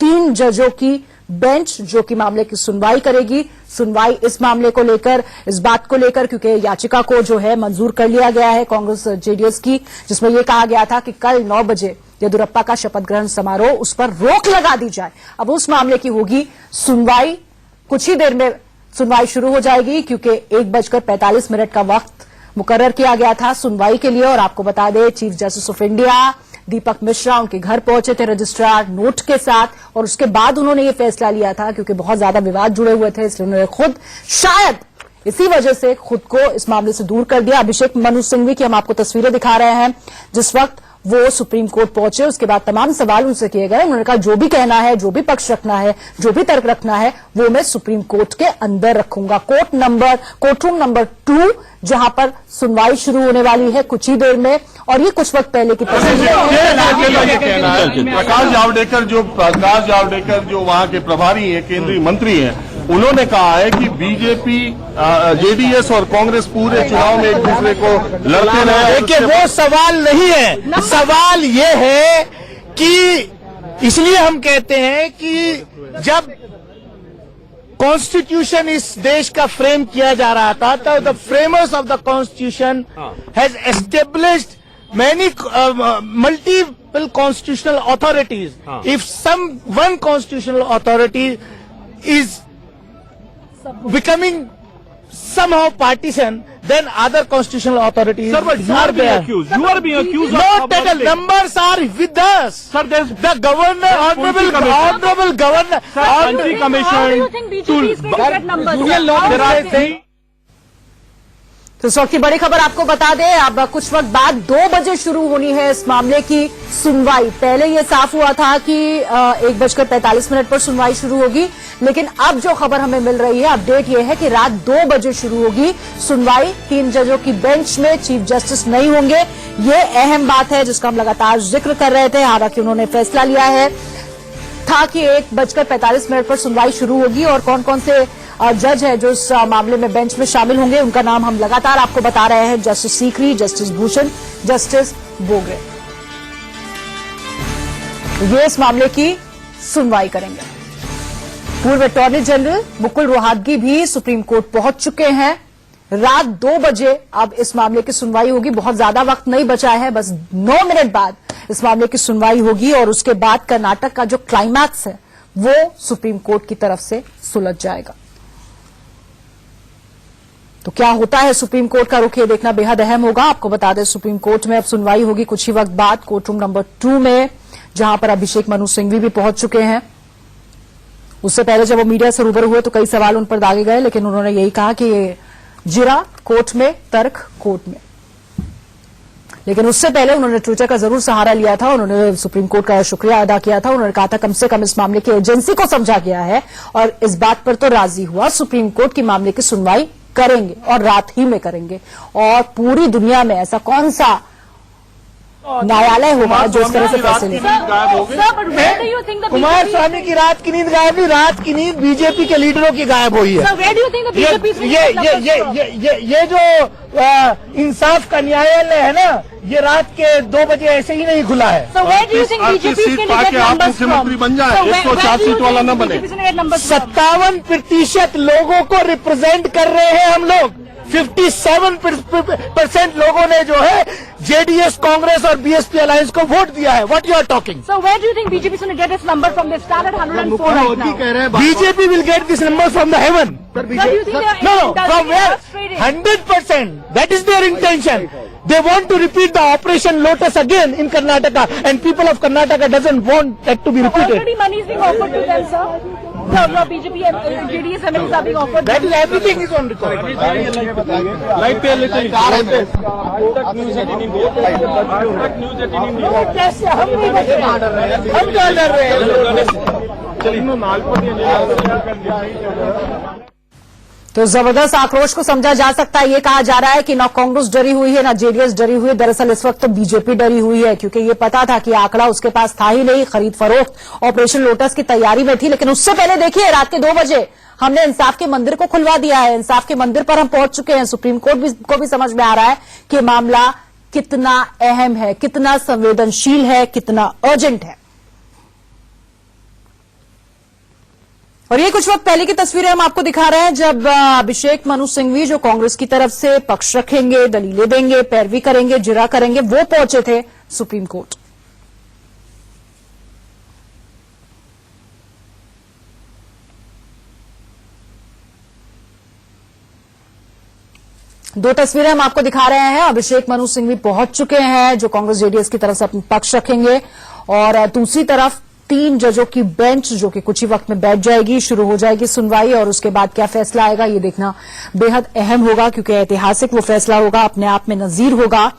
3 जजों की बेंच जो कि मामले की सुनवाई करेगी। सुनवाई इस मामले को लेकर, इस बात को लेकर, क्योंकि याचिका को जो है मंजूर कर लिया गया है कांग्रेस जेडीएस की, जिसमें यह कहा गया था कि कल 9 बजे येदियुरप्पा का शपथ ग्रहण समारोह, उस पर रोक लगा दी जाए। अब उस मामले की होगी सुनवाई। कुछ ही देर में सुनवाई शुरू हो जाएगी क्योंकि 1:45 का वक्त मुकर्रर किया गया था सुनवाई के लिए। और आपको बता दें, चीफ जस्टिस ऑफ इंडिया दीपक मिश्रा उनके घर पहुंचे थे रजिस्ट्रार नोट के साथ, और उसके बाद उन्होंने ये फैसला लिया था क्योंकि बहुत ज्यादा विवाद जुड़े हुए थे, इसलिए उन्होंने खुद शायद इसी वजह से खुद को इस मामले से दूर कर दिया। अभिषेक मनु सिंघवी की हम आपको तस्वीरें दिखा रहे हैं जिस वक्त वो सुप्रीम कोर्ट पहुंचे। उसके बाद तमाम सवाल उनसे किए गए। उन्होंने कहा जो भी कहना है, जो भी पक्ष रखना है, जो भी तर्क रखना है, वो मैं सुप्रीम कोर्ट के अंदर रखूंगा। कोर्टरूम नंबर 2 जहां पर सुनवाई शुरू होने वाली है कुछ ही देर में। और ये कुछ वक्त पहले की तस्वीर है। प्रकाश जावड़ेकर जो वहां के प्रभारी हैं, केंद्रीय मंत्री हैं, उन्होंने कहा है कि बीजेपी, जेडीएस और कांग्रेस पूरे चुनाव में एक दूसरे को लड़ते रहे। देखिए, वो सवाल नहीं है। सवाल ये है कि इसलिए हम कहते हैं कि जब कॉन्स्टिट्यूशन इस देश का फ्रेम किया जा रहा था, तो the framers of the constitution has established many multiple constitutional authorities. If one constitutional authority is becoming somehow partisan, then other constitutional authorities Sir, but you are being accused. You are being accused not of that the numbers are with us. Sir, there's The governor, honorable governor. Sir, Country Commission. How do you think BJP is going to get numbers? There are things. तो इस वक्त की बड़ी खबर आपको बता दें, अब कुछ वक्त बाद 2 बजे शुरू होनी है इस मामले की सुनवाई। पहले ये साफ हुआ था कि 1:45 पर सुनवाई शुरू होगी, लेकिन अब जो खबर हमें मिल रही है, अपडेट ये है कि रात 2 बजे शुरू होगी सुनवाई। 3 जजों की बेंच में चीफ जस्टिस नहीं होंगे। ये अहम बात है जिसका हम लगातार जिक्र कर रहे थे। हालांकि उन्होंने फैसला लिया है था कि 1:45 पर सुनवाई शुरू होगी और कौन कौन से जज है जो इस मामले में बेंच में शामिल होंगे, उनका नाम हम लगातार आपको बता रहे हैं। Justice Sikri, justice Bhushan, justice Bobde, ये इस मामले की सुनवाई करेंगे। पूर्व अटॉर्नी जनरल मुकुल रोहतगी भी सुप्रीम कोर्ट पहुंच चुके हैं। रात 2 बजे अब इस मामले की सुनवाई होगी। बहुत ज्यादा वक्त नहीं बचा है, बस 9 मिनट बाद इस मामले की सुनवाई होगी और उसके बाद कर्नाटक का जो क्लाइमैक्स है वो सुप्रीम कोर्ट की तरफ से सुलझ जाएगा। तो क्या होता है सुप्रीम कोर्ट का रुख, ये देखना बेहद अहम होगा। आपको बता दें, सुप्रीम कोर्ट में अब सुनवाई होगी कुछ ही वक्त बाद कोर्ट रूम नंबर 2 में, जहां पर अभिषेक मनु सिंघवी भी पहुंच चुके हैं। उससे पहले जब वो मीडिया से रूबरू हुए तो कई सवाल उन पर दागे गए, लेकिन उन्होंने यही कहा कि ये जिरा कोर्ट में, तर्क कोर्ट में। लेकिन उससे पहले उन्होंने ट्विटर का जरूर सहारा लिया था। उन्होंने सुप्रीम कोर्ट का शुक्रिया अदा किया था। उन्होंने कहा था कम से कम इस मामले की एजेंसी को समझा गया है और इस बात पर तो राजी हुआ, सुप्रीम कोर्ट की मामले की सुनवाई करेंगे और रात ही में करेंगे। और पूरी दुनिया में ऐसा कौन सा न्यायालय होगा जो इस तरह से फैसले लेगा? कुमार स्वामी की रात की नींद गायब नहीं, रात की नींद बीजेपी के लीडरों की गायब हुई है। ये जो इंसाफ का न्यायालय है ना, ये रात के 2 बजे ऐसे ही नहीं खुला है। सीट पाके आप मुख्यमंत्री बन जाए, 104 सीट वाला न बने। 57% लोगों को रिप्रेजेंट कर रहे हैं हम लोग। 57% लोगों ने जो है जेडीएस, कांग्रेस और बीएसपी अलायंस को वोट दिया है। What you are talking? So where do you think BJP is going to get its number from? They start at 104 right now. BJP will get this number from the heaven. Sir, do you think they are No, from where? frustrated? 100%. That is their intention. They want to repeat the Operation Lotus again in Karnataka, and people of Karnataka doesn't want that to be repeated. Already money is being offered to them, sir. The BJP and JDS MLAs are being offered. That is everything is on record. कैसे हम नहीं बच रहे हैं? हम क्या डर रहे हैं? तो जबरदस्त आक्रोश को समझा जा सकता है। ये कहा जा रहा है कि ना कांग्रेस डरी हुई है, ना जेडीएस डरी हुई है। दरअसल इस वक्त तो बीजेपी डरी हुई है, क्योंकि ये पता था कि आंकड़ा उसके पास था ही नहीं। खरीद फरोख्त ऑपरेशन लोटस की तैयारी में थी, लेकिन उससे पहले देखिए रात के 2 बजे हमने इंसाफ के मंदिर को खुलवा दिया है। इंसाफ के मंदिर पर हम पहुंच चुके हैं। सुप्रीम कोर्ट को भी समझ में आ रहा है कि मामला कितना अहम है, कितना संवेदनशील है, कितना अर्जेंट है। और ये कुछ वक्त पहले की तस्वीरें हम आपको दिखा रहे हैं, जब अभिषेक मनु सिंघवी जो कांग्रेस की तरफ से पक्ष रखेंगे, दलीलें देंगे, पैरवी करेंगे, जिरा करेंगे, वो पहुंचे थे सुप्रीम कोर्ट। दो तस्वीरें हम आपको दिखा रहे हैं। अभिषेक मनु सिंघवी पहुंच चुके हैं जो कांग्रेस जेडीएस की तरफ से अपना पक्ष रखेंगे, और दूसरी तरफ 3 जजों की बेंच जो कि कुछ ही वक्त में बैठ जाएगी। शुरू हो जाएगी सुनवाई और उसके बाद क्या फैसला आएगा ये देखना बेहद अहम होगा, क्योंकि ऐतिहासिक वो फैसला होगा, अपने आप में नजीर होगा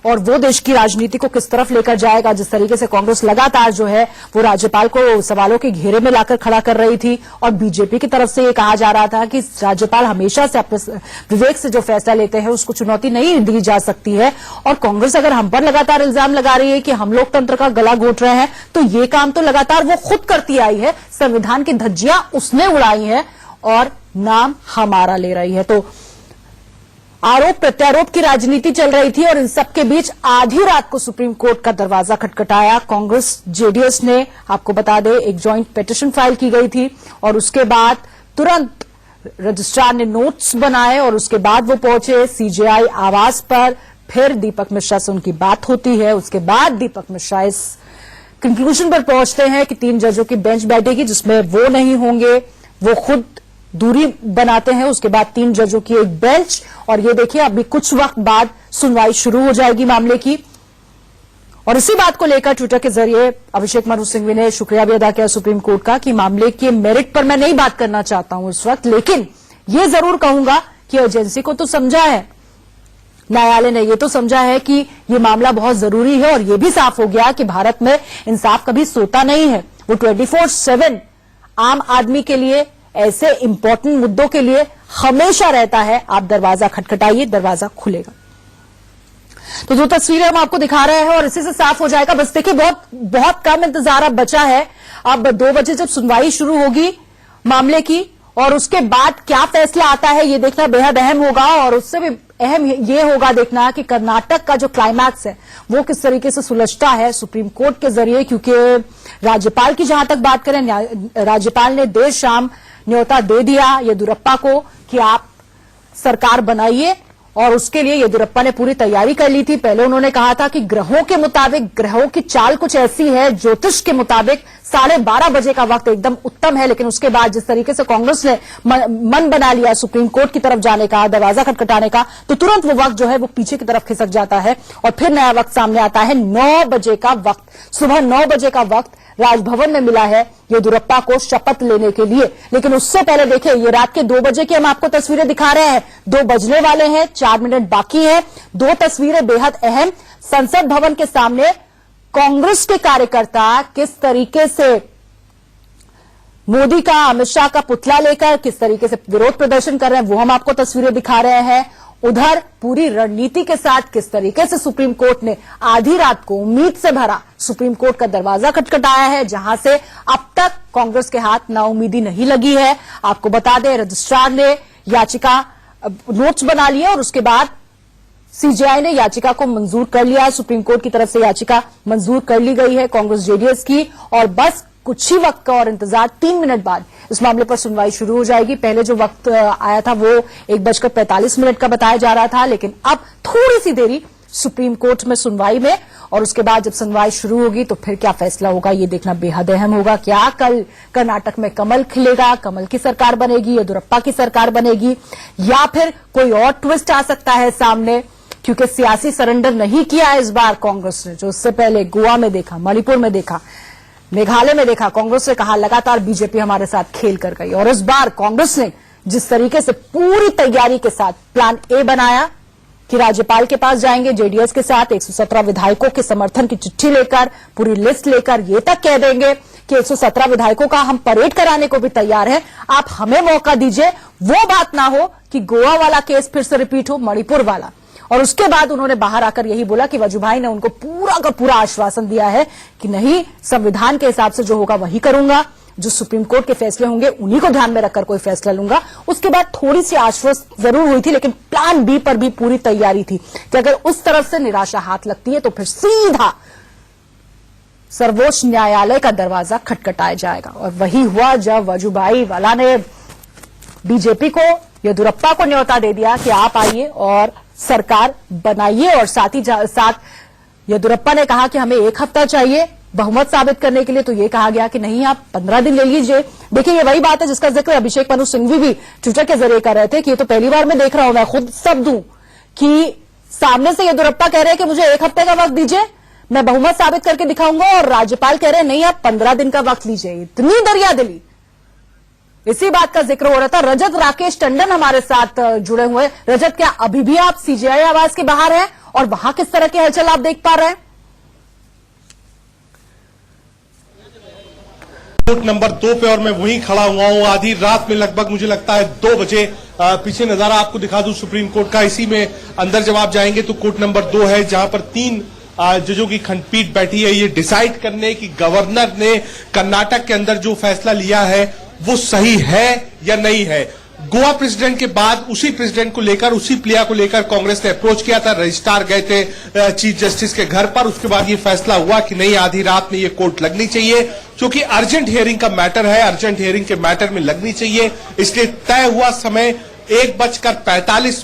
और वो देश की राजनीति को किस तरफ लेकर जाएगा। जिस तरीके से कांग्रेस लगातार जो है वो राज्यपाल को सवालों के घेरे में लाकर खड़ा कर रही थी, और बीजेपी की तरफ से ये कहा जा रहा था कि राज्यपाल हमेशा से अपने विवेक से जो फैसला लेते हैं उसको चुनौती नहीं दी जा सकती है। और कांग्रेस अगर हम पर लगातार इल्जाम लगा रही है कि हम लोकतंत्र का गला घोट रहे हैं, तो ये काम तो लगातार वो खुद करती आई है। संविधान की धज्जियां उसने उड़ाई है और नाम हमारा ले रही है। तो आरोप प्रत्यारोप की राजनीति चल रही थी, और इन सबके बीच आधी रात को सुप्रीम कोर्ट का दरवाजा खटखटाया। कांग्रेस जेडीएस ने, आपको बता दें, एक जॉइंट पिटीशन फाइल की गई थी, और उसके बाद तुरंत रजिस्ट्रार ने नोट्स बनाए और उसके बाद वो पहुंचे सीजेआई आवास पर। फिर दीपक मिश्रा से उनकी बात होती है। उसके बाद दीपक मिश्रा इस कंक्लूजन पर पहुंचते हैं कि 3 जजों की बेंच बैठेगी जिसमें वो नहीं होंगे, वो खुद दूरी बनाते हैं। उसके बाद 3 जजों की एक बेंच, और ये देखिए अभी कुछ वक्त बाद सुनवाई शुरू हो जाएगी मामले की। और इसी बात को लेकर ट्विटर के जरिए अभिषेक मनु सिंघवी ने शुक्रिया भी अदा किया सुप्रीम कोर्ट का कि मामले के मेरिट पर मैं नहीं बात करना चाहता हूं इस वक्त, लेकिन ये जरूर कहूंगा कि एजेंसी को तो समझा है, न्यायालय ने ये तो समझा है कि ये मामला बहुत जरूरी है, और ये भी साफ हो गया कि भारत में इंसाफ कभी सोता नहीं है। वो 24/7 आम आदमी के लिए, ऐसे इंपॉर्टेंट मुद्दों के लिए हमेशा रहता है। आप दरवाजा खटखटाइए, दरवाजा खुलेगा। तो जो तस्वीरें हम आपको दिखा रहे हैं और इसी से साफ हो जाएगा। बस देखिए बहुत कम इंतजार अब बचा है। अब 2 बजे जब सुनवाई शुरू होगी मामले की, और उसके बाद क्या फैसला आता है ये देखना बेहद अहम होगा। और उससे भी अहम ये होगा देखना कि कर्नाटक का जो क्लाइमैक्स है वो किस तरीके से सुलझता है सुप्रीम कोर्ट के जरिए, क्योंकि राज्यपाल की जहां तक बात करें, राज्यपाल ने देर शाम न्योता दे दिया येदियुरप्पा को कि आप सरकार बनाइए, और उसके लिए येदियुरप्पा ने पूरी तैयारी कर ली थी। पहले उन्होंने कहा था कि ग्रहों के मुताबिक, ग्रहों की चाल कुछ ऐसी है, ज्योतिष के मुताबिक 12:30 बजे का वक्त एकदम उत्तम है। लेकिन उसके बाद जिस तरीके से कांग्रेस ने मन बना लिया सुप्रीम कोर्ट की तरफ जाने का, दरवाजा खटखटाने का, तो तुरंत वो वक्त जो है वो पीछे की तरफ खिसक जाता है, और फिर नया वक्त सामने आता है। 9 बजे का वक्त, सुबह 9 बजे का वक्त राजभवन में मिला है येदियुरप्पा को शपथ लेने के लिए। लेकिन उससे पहले देखिए, ये रात के 2 बजे की हम आपको तस्वीरें दिखा रहे हैं। 2 बजने वाले हैं, 4 मिनट बाकी है। 2 तस्वीरें बेहद अहम। संसद भवन के सामने कांग्रेस के कार्यकर्ता किस तरीके से मोदी का, अमित शाह का पुतला लेकर किस तरीके से विरोध प्रदर्शन कर रहे हैं, वो हम आपको तस्वीरें दिखा रहे हैं। उधर पूरी रणनीति के साथ किस तरीके से सुप्रीम कोर्ट ने आधी रात को उम्मीद से भरा सुप्रीम कोर्ट का दरवाजा खटखटाया है, जहां से अब तक कांग्रेस के हाथ नाउमीदी नहीं लगी है। आपको बता दें, रजिस्ट्रार ने याचिका नोट्स बना लिए, और उसके बाद सीजेआई ने याचिका को मंजूर कर लिया है। सुप्रीम कोर्ट की तरफ से याचिका मंजूर कर ली गई है कांग्रेस जेडीएस की, और बस कुछ ही वक्त का और इंतजार, 3 मिनट बाद इस मामले पर सुनवाई शुरू हो जाएगी। पहले जो वक्त आया था वो 1:45 का बताया जा रहा था, लेकिन अब थोड़ी सी देरी सुप्रीम कोर्ट में सुनवाई में, और उसके बाद जब सुनवाई शुरू होगी तो फिर क्या फैसला होगा ये देखना बेहद अहम होगा। क्या कल कर्नाटक में कमल खिलेगा, कमल की सरकार बनेगी, येदियुरप्पा की सरकार बनेगी, या फिर कोई और ट्विस्ट आ सकता है सामने, क्योंकि सियासी सरेंडर नहीं किया है इस बार कांग्रेस ने, जो इससे पहले गोवा में देखा, मणिपुर में देखा, मेघालय में देखा। कांग्रेस ने कहा लगातार बीजेपी हमारे साथ खेल कर गई, और इस बार कांग्रेस ने जिस तरीके से पूरी तैयारी के साथ प्लान ए बनाया कि राज्यपाल के पास जाएंगे जेडीएस के साथ, 117 विधायकों के समर्थन की चिट्ठी लेकर, पूरी लिस्ट लेकर, ये तक कह देंगे कि 117 विधायकों का हम परेड कराने को भी तैयार हैं, आप हमें मौका दीजिए। वो बात ना हो कि गोवा वाला केस फिर से रिपीट हो, मणिपुर वाला। और उसके बाद उन्होंने बाहर आकर यही बोला कि वजुभाई ने उनको पूरा का पूरा आश्वासन दिया है कि नहीं, संविधान के हिसाब से जो होगा वही करूंगा, जो सुप्रीम कोर्ट के फैसले होंगे उन्हीं को ध्यान में रखकर कोई फैसला लूंगा। उसके बाद थोड़ी सी आश्वस्त जरूर हुई थी, लेकिन प्लान बी पर भी पूरी तैयारी थी कि अगर उस तरफ से निराशा हाथ लगती है तो फिर सीधा सर्वोच्च न्यायालय का दरवाजा खटखटाया जाएगा। और वही हुआ जब वजुभाई वाला ने बीजेपी को, येदियुरप्पा को न्योता दे दिया कि आप आइए और सरकार बनाइए, और साथ ही साथ येदियुरप्पा ने कहा कि हमें 1 हफ्ता चाहिए बहुमत साबित करने के लिए, तो ये कहा गया कि नहीं, आप 15 दिन ले लीजिए। देखिए, ये वही बात है जिसका जिक्र अभिषेक मनु सिंघवी भी ट्विटर के जरिए कर रहे थे कि ये तो पहली बार मैं देख रहा हूं, मैं खुद शब्द हूं कि सामने से येदियुरप्पा कह रहे हैं कि मुझे 1 हफ्ते का वक्त दीजिए, मैं बहुमत साबित करके दिखाऊंगा, और राज्यपाल कह रहे हैं नहीं, आप 15 दिन का वक्त लीजिए। इतनी दरियादिली, इसी बात का जिक्र हो रहा था। रजत राकेश टंडन हमारे साथ जुड़े हुए। रजत, क्या अभी भी आप सीजेआई आवास के बाहर हैं, और वहां किस तरह की हलचल आप देख पा रहे हैं? कोर्ट नंबर 2 पे, और मैं वहीं खड़ा हुआ हूं आधी रात में, लगभग मुझे लगता है 2 बजे। पीछे नजारा आपको दिखा दूं सुप्रीम कोर्ट का। इसी में अंदर जब आप जाएंगे तो कोर्ट नंबर 2 है, जहां पर 3 जजों की खंडपीठ बैठी है ये डिसाइड करने कि गवर्नर ने कर्नाटक के अंदर जो फैसला लिया है वो सही है या नहीं है। गोवा प्रेसिडेंट के बाद उसी प्रेसिडेंट को लेकर, उसी प्लेयर को लेकर कांग्रेस ने अप्रोच किया था। रजिस्ट्रार गए थे चीफ जस्टिस के घर पर, उसके बाद ये फैसला हुआ कि नहीं, आधी रात में ये कोर्ट लगनी चाहिए, क्योंकि अर्जेंट हियरिंग का मैटर है, अर्जेंट हियरिंग के मैटर में लगनी चाहिए। इसलिए तय हुआ समय 1:45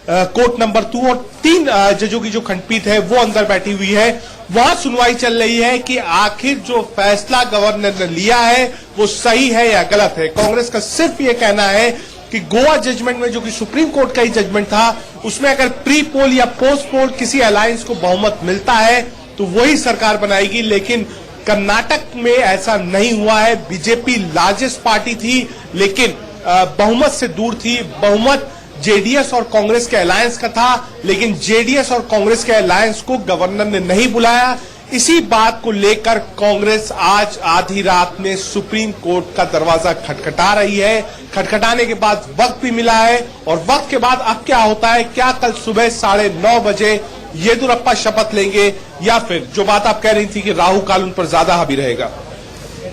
कोर्ट नंबर 2 और 3 जजों की जो खंडपीठ है वो अंदर बैठी हुई है। वहां सुनवाई चल रही है कि आखिर जो फैसला गवर्नर ने लिया है वो सही है या गलत है। कांग्रेस का सिर्फ ये कहना है कि गोवा जजमेंट में, जो कि सुप्रीम कोर्ट का ही जजमेंट था, उसमें अगर प्री पोल या पोस्ट पोल किसी अलायंस को बहुमत मिलता है तो वही सरकार बनाएगी। लेकिन कर्नाटक में ऐसा नहीं हुआ है। बीजेपी लार्जेस्ट पार्टी थी लेकिन बहुमत से दूर थी। बहुमत जेडीएस और कांग्रेस के अलायंस का था, लेकिन जेडीएस और कांग्रेस के अलायंस को गवर्नर ने नहीं बुलाया। इसी बात को लेकर कांग्रेस आज आधी रात में सुप्रीम कोर्ट का दरवाजा खटखटा रही है। खटखटाने के बाद वक्त भी मिला है और वक्त के बाद अब क्या होता है, क्या कल सुबह 9:30 बजे येदियुरप्पा शपथ लेंगे या फिर जो बात आप कह रही थी कि राहु काल उन पर ज्यादा हावी रहेगा।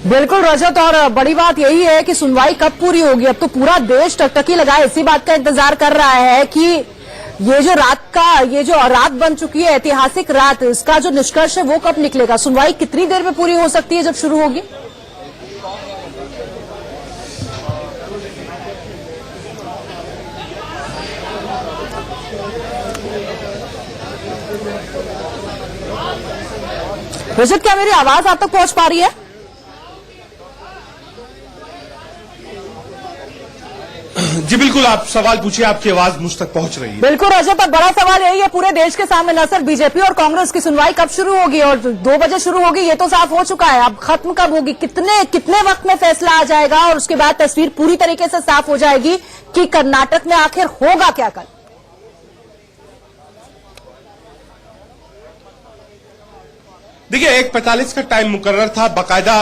बिल्कुल रजत, और बड़ी बात यही है कि सुनवाई कब पूरी होगी। अब तो पूरा देश टकटकी लगाए इसी बात का इंतजार कर रहा है कि ये जो रात बन चुकी है, ऐतिहासिक रात, इसका जो निष्कर्ष है वो कब निकलेगा। सुनवाई कितनी देर में पूरी हो सकती है जब शुरू होगी? रजत, क्या मेरी आवाज आप तक पहुंच पा रही है? जी बिल्कुल, आप सवाल पूछिए, आपकी आवाज मुझ तक पहुंच रही है। बिल्कुल रजत, अब बड़ा सवाल यही है पूरे देश के सामने, न सिर्फ बीजेपी और कांग्रेस की सुनवाई कब शुरू होगी और 2 बजे शुरू होगी ये तो साफ हो चुका है। अब खत्म कब होगी, कितने वक्त में फैसला आ जाएगा और उसके बाद तस्वीर पूरी तरीके से साफ हो जाएगी कि कर्नाटक में आखिर होगा क्या कल? देखिए, 1:45 का टाइम मुकर्रर था। बाकायदा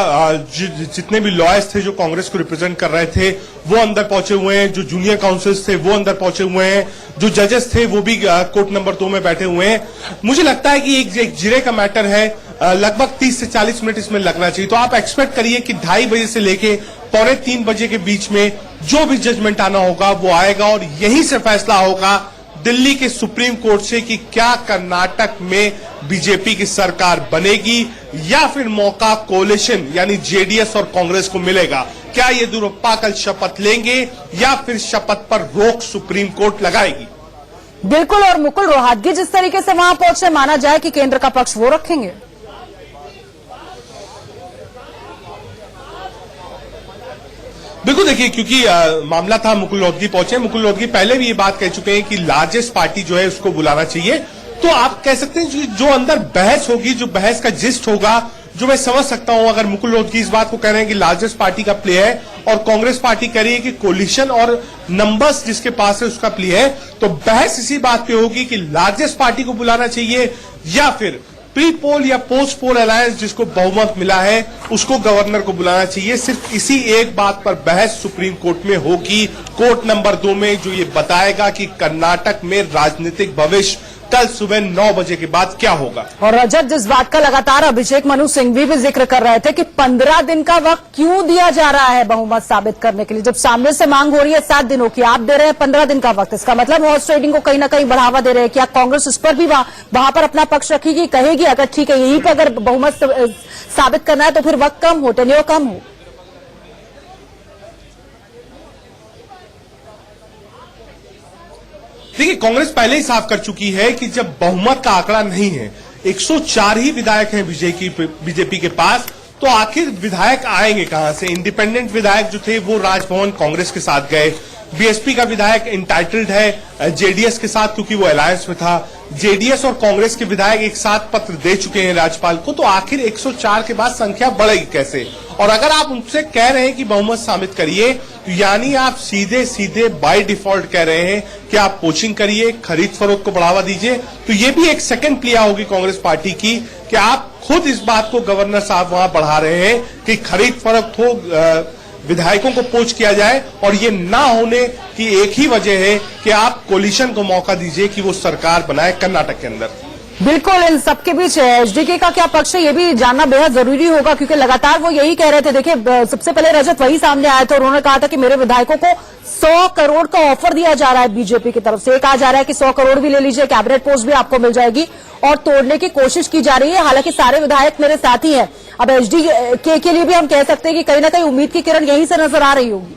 जितने भी लॉयर्स थे जो कांग्रेस को रिप्रेजेंट कर रहे थे वो अंदर पहुंचे हुए हैं, जो जूनियर काउंसिल्स थे वो अंदर पहुंचे हुए हैं, जो जजेस थे वो भी कोर्ट नंबर 2 में बैठे हुए हैं। मुझे लगता है कि एक जिरे का मैटर है, लगभग 30 से 40 मिनट इसमें लगना चाहिए। तो आप एक्सपेक्ट करिए कि 2:30 बजे से लेके 2:45 बजे के बीच में जो भी जजमेंट आना होगा वो आएगा और यहीं से फैसला होगा दिल्ली के सुप्रीम कोर्ट से कि क्या कर्नाटक में बीजेपी की सरकार बनेगी या फिर मौका कोलिशन यानी जेडीएस और कांग्रेस को मिलेगा। क्या येदियुरप्पा कल शपथ लेंगे या फिर शपथ पर रोक सुप्रीम कोर्ट लगाएगी? बिल्कुल, और मुकुल रोहतगी जिस तरीके से वहां पहुंचे, माना जाए कि केंद्र का पक्ष वो रखेंगे। बिल्कुल, देखिए, क्योंकि मामला था मुकुल रोहतगी पहुंचे। मुकुल रोहतगी पहले भी ये बात कह चुके हैं कि लार्जेस्ट पार्टी जो है उसको बुलाना चाहिए। तो आप कह सकते हैं जो अंदर बहस होगी, जो बहस का जिस्ट होगा, जो मैं समझ सकता हूं, अगर मुकुल रोहतगी इस बात को कह रहे हैं कि लार्जेस्ट पार्टी का प्ले है और कांग्रेस पार्टी कह रही है कि कोलिशन और नंबर्स जिसके पास है उसका प्ले है, तो बहस इसी बात पे होगी कि लार्जेस्ट पार्टी को बुलाना चाहिए या फिर प्री पोल या पोस्ट पोल अलायंस जिसको बहुमत मिला है उसको गवर्नर को बुलाना चाहिए। सिर्फ इसी एक बात पर बहस सुप्रीम कोर्ट में होगी, कोर्ट नंबर 2 में, जो ये बताएगा कि कर्नाटक में राजनीतिक भविष्य कल सुबह 9 बजे के बाद क्या होगा। और रजत, जिस बात का लगातार अभिषेक मनु सिंघवी भी जिक्र कर रहे थे कि 15 दिन का वक्त क्यों दिया जा रहा है बहुमत साबित करने के लिए, जब सामने से मांग हो रही है 7 दिनों की, आप दे रहे हैं 15 दिन का वक्त। इसका मतलब हॉर्स ट्रेडिंग को कहीं ना कहीं बढ़ावा दे रहे हैं। क्या कांग्रेस इस पर भी वहां पर अपना पक्ष रखेगी, कहेगी अगर ठीक है यहीं पर अगर बहुमत साबित करना है तो फिर वक्त कम हो, टेन्योर कम हो? देखिए, कांग्रेस पहले ही साफ कर चुकी है कि जब बहुमत का आंकड़ा नहीं है, 104 ही विधायक हैं बीजेपी के पास, तो आखिर विधायक आएंगे कहां से? इंडिपेंडेंट विधायक जो थे वो राजभवन कांग्रेस के साथ गए। बीएसपी का विधायक इंटाइटल्ड है जेडीएस के साथ क्योंकि वो अलायंस में था। जेडीएस और कांग्रेस के विधायक एक साथ पत्र दे चुके हैं राज्यपाल को, तो आखिर 104 के बाद संख्या बढ़ेगी कैसे? और अगर आप उनसे कह रहे हैं कि बहुमत साबित करिए, तो यानी आप सीधे बाय डिफॉल्ट कह रहे हैं कि आप पोचिंग करिए, खरीद फरोख्त को बढ़ावा दीजिए। तो ये भी एक सेकंड प्ले होगी कांग्रेस पार्टी की कि आप खुद इस बात को गवर्नर साहब वहां बढ़ा रहे हैं कि खरीद फरोख्त हो, विधायकों को पोच किया जाए, और ये ना होने की एक ही वजह है कि आप कोलिशन को मौका दीजिए कि वो सरकार बनाए कर्नाटक के अंदर। बिल्कुल, इन सबके बीच एचडीके का क्या पक्ष है ये भी जानना बेहद जरूरी होगा, क्योंकि लगातार वो यही कह रहे थे। देखिए, सबसे पहले रजत वही सामने आया था और उन्होंने कहा था कि मेरे विधायकों को 100 करोड़ का ऑफर दिया जा रहा है बीजेपी की तरफ से। कहा जा रहा है कि 100 करोड़ भी ले लीजिए, कैबिनेट पोस्ट भी आपको मिल जाएगी, और तोड़ने की कोशिश की जा रही है। हालांकि सारे विधायक मेरे साथी हैं। अब एचडीके के लिए भी हम कह सकते हैं कि कहीं ना कहीं उम्मीद की किरण यहीं से नजर आ रही होगी।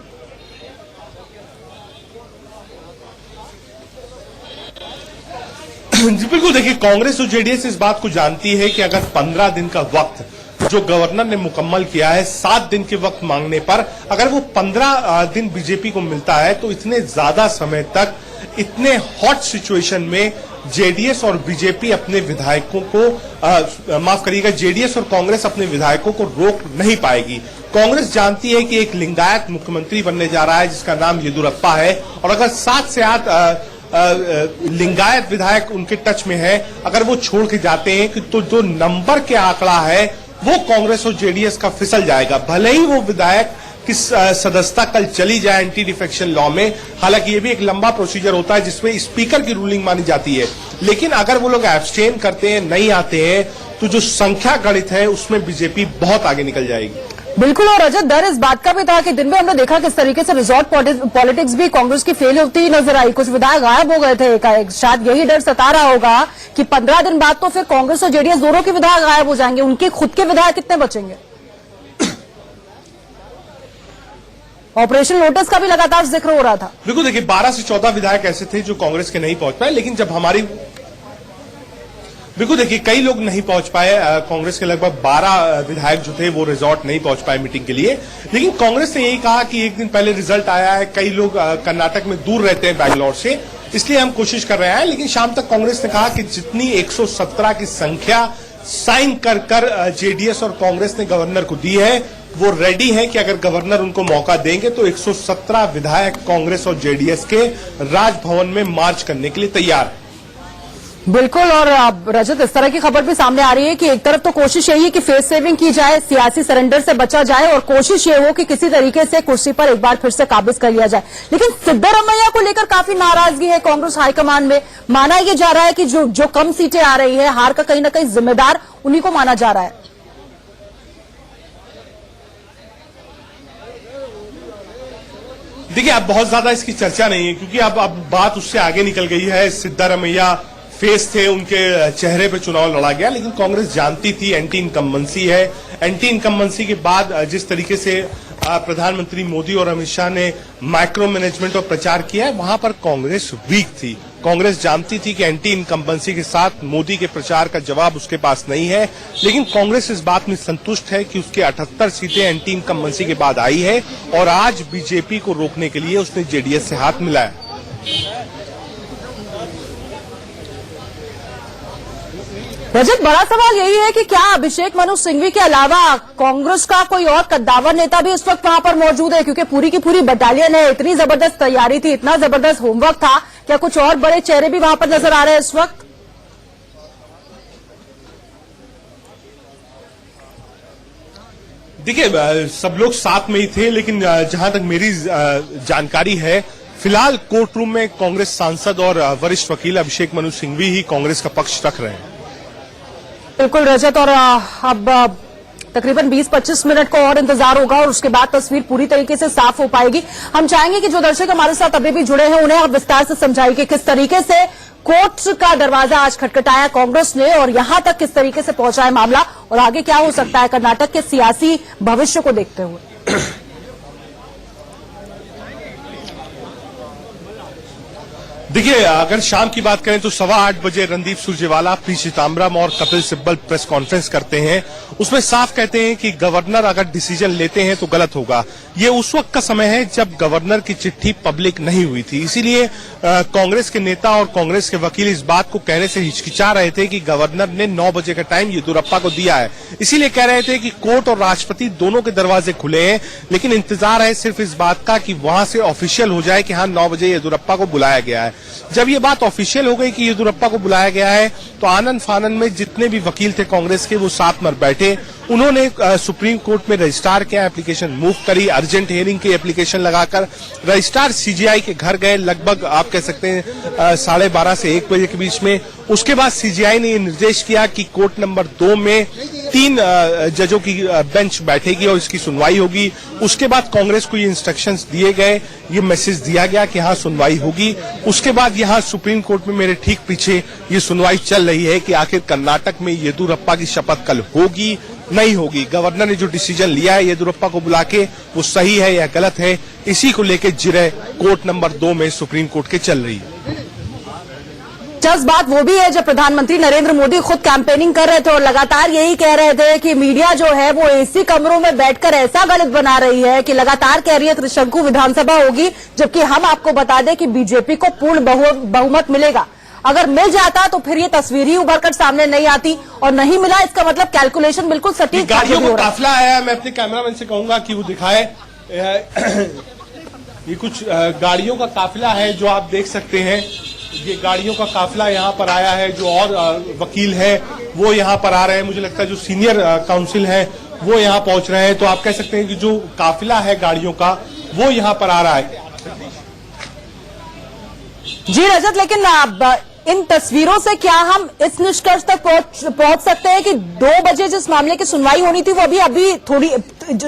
जी बिल्कुल, देखिए कांग्रेस और जेडीएस इस बात को जानती है कि अगर 15 दिन का वक्त जो गवर्नर ने मुकम्मल किया है, 7 दिन के वक्त मांगने पर अगर वो 15 दिन बीजेपी को मिलता है तो इतने ज्यादा समय तक इतने हॉट सिचुएशन में जेडीएस और बीजेपी अपने विधायकों को माफ करिएगा, जेडीएस और कांग्रेस अपने विधायकों को रोक नहीं पाएगी। कांग्रेस जानती है कि एक लिंगायत मुख्यमंत्री बनने जा रहा है जिसका नाम येदियुरप्पा है, और अगर 7 से 8 लिंगायत विधायक उनके टच में है, अगर वो छोड़ के जाते हैं तो जो नंबर के आंकड़ा है वो कांग्रेस और जेडीएस का फिसल जाएगा। भले ही वो विधायक की सदस्यता कल चली जाए एंटी डिफेक्शन लॉ में, हालांकि ये भी एक लंबा प्रोसीजर होता है जिसमें स्पीकर की रूलिंग मानी जाती है, लेकिन अगर वो लोग एब्सटेन करते हैं, नहीं आते हैं, तो जो संख्या गणित है उसमें बीजेपी बहुत आगे निकल जाएगी। बिल्कुल, और रजत, डर इस बात का भी था कि दिन में हमने देखा किस तरीके से रिजॉर्ट पॉलिटिक्स भी कांग्रेस की फेल होती ही नजर आई। कुछ विधायक गायब हो गए थे एकाएक। शायद यही डर सता रहा होगा कि 15 दिन बाद तो फिर कांग्रेस और जेडीएस दोनों के विधायक गायब हो जाएंगे, उनके खुद के विधायक कितने बचेंगे? ऑपरेशन लोटस का भी लगातार जिक्र हो रहा था। बिल्कुल, देखिए 12 से 14 विधायक ऐसे थे जो कांग्रेस के नहीं पहुंच पाए, लेकिन जब हमारी बिल्कुल देखिए कई लोग नहीं पहुंच पाए, कांग्रेस के लगभग 12 विधायक जो थे वो रिजॉर्ट नहीं पहुंच पाए मीटिंग के लिए, लेकिन कांग्रेस ने यही कहा कि एक दिन पहले रिजल्ट आया है, कई लोग कर्नाटक में दूर रहते हैं बैंगलोर से, इसलिए हम कोशिश कर रहे हैं। लेकिन शाम तक कांग्रेस ने कहा कि जितनी 117 की संख्या साइन कर जेडीएस और कांग्रेस ने गवर्नर को दी है, वो रेडी है कि अगर गवर्नर उनको मौका देंगे तो 117 विधायक कांग्रेस और जेडीएस के राजभवन में मार्च करने के लिए तैयार है। बिल्कुल, और रजत, इस तरह की खबर भी सामने आ रही है कि एक तरफ तो कोशिश यही है कि फेस सेविंग की जाए, सियासी सरेंडर से बचा जाए, और कोशिश ये हो कि किसी तरीके से कुर्सी पर एक बार फिर से काबिज कर लिया जाए। लेकिन सिद्धरामैया को लेकर काफी नाराजगी है कांग्रेस हाईकमान में। माना यह जा रहा है कि जो कम सीटें आ रही है, हार का कहीं ना कहीं जिम्मेदार उन्हीं को माना जा रहा है। देखिए, अब बहुत ज्यादा इसकी चर्चा नहीं है क्योंकि अब बात उससे आगे निकल गई है। सिद्धरामैया फेस थे, उनके चेहरे पे चुनाव लड़ा गया, लेकिन कांग्रेस जानती थी एंटी इनकम्बेंसी है। एंटी इनकम्बेंसी के बाद जिस तरीके से प्रधानमंत्री मोदी और अमित शाह ने माइक्रो मैनेजमेंट और प्रचार किया है, वहां पर कांग्रेस वीक थी। कांग्रेस जानती थी कि एंटी इनकम्बेंसी के साथ मोदी के प्रचार का जवाब उसके पास नहीं है, लेकिन कांग्रेस इस बात में संतुष्ट है कि उसके 78 सीटें एंटी इनकम्बेंसी के बाद आई है, और आज बीजेपी को रोकने के लिए उसने जेडीएस से हाथ मिलाया। रजत, बड़ा सवाल यही है कि क्या अभिषेक मनु सिंघवी के अलावा कांग्रेस का कोई और कद्दावर नेता भी इस वक्त वहां पर मौजूद है? क्योंकि पूरी की पूरी बटालियन है, इतनी जबरदस्त तैयारी थी, इतना जबरदस्त होमवर्क था, क्या कुछ और बड़े चेहरे भी वहां पर नजर आ रहे हैं इस वक्त? देखिए, सब लोग साथ में ही थे, लेकिन जहां तक मेरी जानकारी है, फिलहाल कोर्ट रूम में कांग्रेस सांसद और वरिष्ठ वकील अभिषेक मनु सिंघवी ही कांग्रेस का पक्ष रख रहे हैं। बिल्कुल रजत, और अब तकरीबन 20-25 मिनट को और इंतजार होगा और उसके बाद तस्वीर पूरी तरीके से साफ हो पाएगी। हम चाहेंगे कि जो दर्शक हमारे साथ अभी भी जुड़े हैं उन्हें आप विस्तार से समझाइए कि किस तरीके से कोर्ट का दरवाजा आज खटखटाया कांग्रेस ने और यहां तक किस तरीके से पहुंचा है मामला, और आगे क्या हो सकता है कर्नाटक के सियासी भविष्य को देखते हुए। देखिए, अगर शाम की बात करें तो 8:15 बजे रणदीप सुरजेवाला, पी चिदम्बरम और कपिल सिब्बल प्रेस कॉन्फ्रेंस करते हैं। उसमें साफ कहते हैं कि गवर्नर अगर डिसीजन लेते हैं तो गलत होगा। ये उस वक्त का समय है जब गवर्नर की चिट्ठी पब्लिक नहीं हुई थी, इसीलिए कांग्रेस के नेता और कांग्रेस के वकील इस बात को कहने से हिचकिचा रहे थे कि गवर्नर ने 9 बजे का टाइम येदियुरप्पा को दिया है। इसीलिए कह रहे थे कि कोर्ट और राष्ट्रपति दोनों के दरवाजे खुले हैं, लेकिन इंतजार है सिर्फ इस बात का कि वहां से ऑफिशियल हो जाए कि हाँ 9 बजे येदियुरप्पा को बुलाया गया है। जब ये बात ऑफिशियल हो गई कि येदियुरप्पा को बुलाया गया है, तो आनंद फानन में जितने भी वकील थे कांग्रेस के वो साथ में बैठे। उन्होंने सुप्रीम कोर्ट में रजिस्ट्रार के एप्लीकेशन मूव करी, अर्जेंट हियरिंग की एप्लीकेशन लगाकर रजिस्ट्रार सीजीआई के घर गए, लगभग आप कह सकते हैं 12:30 से 1 बजे के बीच में। उसके बाद सीजीआई ने ये निर्देश किया कि कोर्ट नंबर 2 में 3 जजों की बेंच बैठेगी और इसकी सुनवाई होगी। उसके बाद कांग्रेस को ये इंस्ट्रक्शंस दिए गए, ये मैसेज दिया गया कि हाँ सुनवाई होगी। उसके बाद यहाँ सुप्रीम कोर्ट में मेरे ठीक पीछे ये सुनवाई चल रही है कि आखिर कर्नाटक में येदियुरप्पा की शपथ कल होगी नहीं होगी। गवर्नर ने जो डिसीजन लिया है येदियुरप्पा को बुला के, वो सही है या गलत है, इसी को लेकर जिरह कोर्ट नंबर 2 में सुप्रीम कोर्ट के चल रही है। दिलचस्प बात वो भी है जब प्रधानमंत्री नरेंद्र मोदी खुद कैंपेनिंग कर रहे थे और लगातार यही कह रहे थे कि मीडिया जो है वो एसी कमरों में बैठकर ऐसा गलत बना रही है कि लगातार कह रही है त्रिशंकु विधानसभा होगी, जबकि हम आपको बता दें कि बीजेपी को पूर्ण बहुमत मिलेगा। अगर मिल जाता तो फिर ये तस्वीर ही उभर कर सामने नहीं आती, और नहीं मिला इसका मतलब कैलकुलेशन बिल्कुल सटीक। गाड़ियों का काफिला आया, मैं अपने कैमरामैन से कहूंगा कि वो दिखाए। ये कुछ गाड़ियों का काफिला है जो आप देख सकते हैं। ये गाड़ियों का काफिला यहाँ पर आया है। जो और वकील है वो यहाँ पर आ रहे हैं। मुझे लगता है जो सीनियर काउंसिल है वो यहाँ पहुंच रहे हैं। तो आप कह सकते हैं कि जो काफिला है गाड़ियों का वो यहाँ पर आ रहा है। जी रजत, लेकिन इन तस्वीरों से क्या हम इस निष्कर्ष तक पहुंच सकते हैं कि 2 बजे जिस मामले की सुनवाई होनी थी वो अभी थोड़ी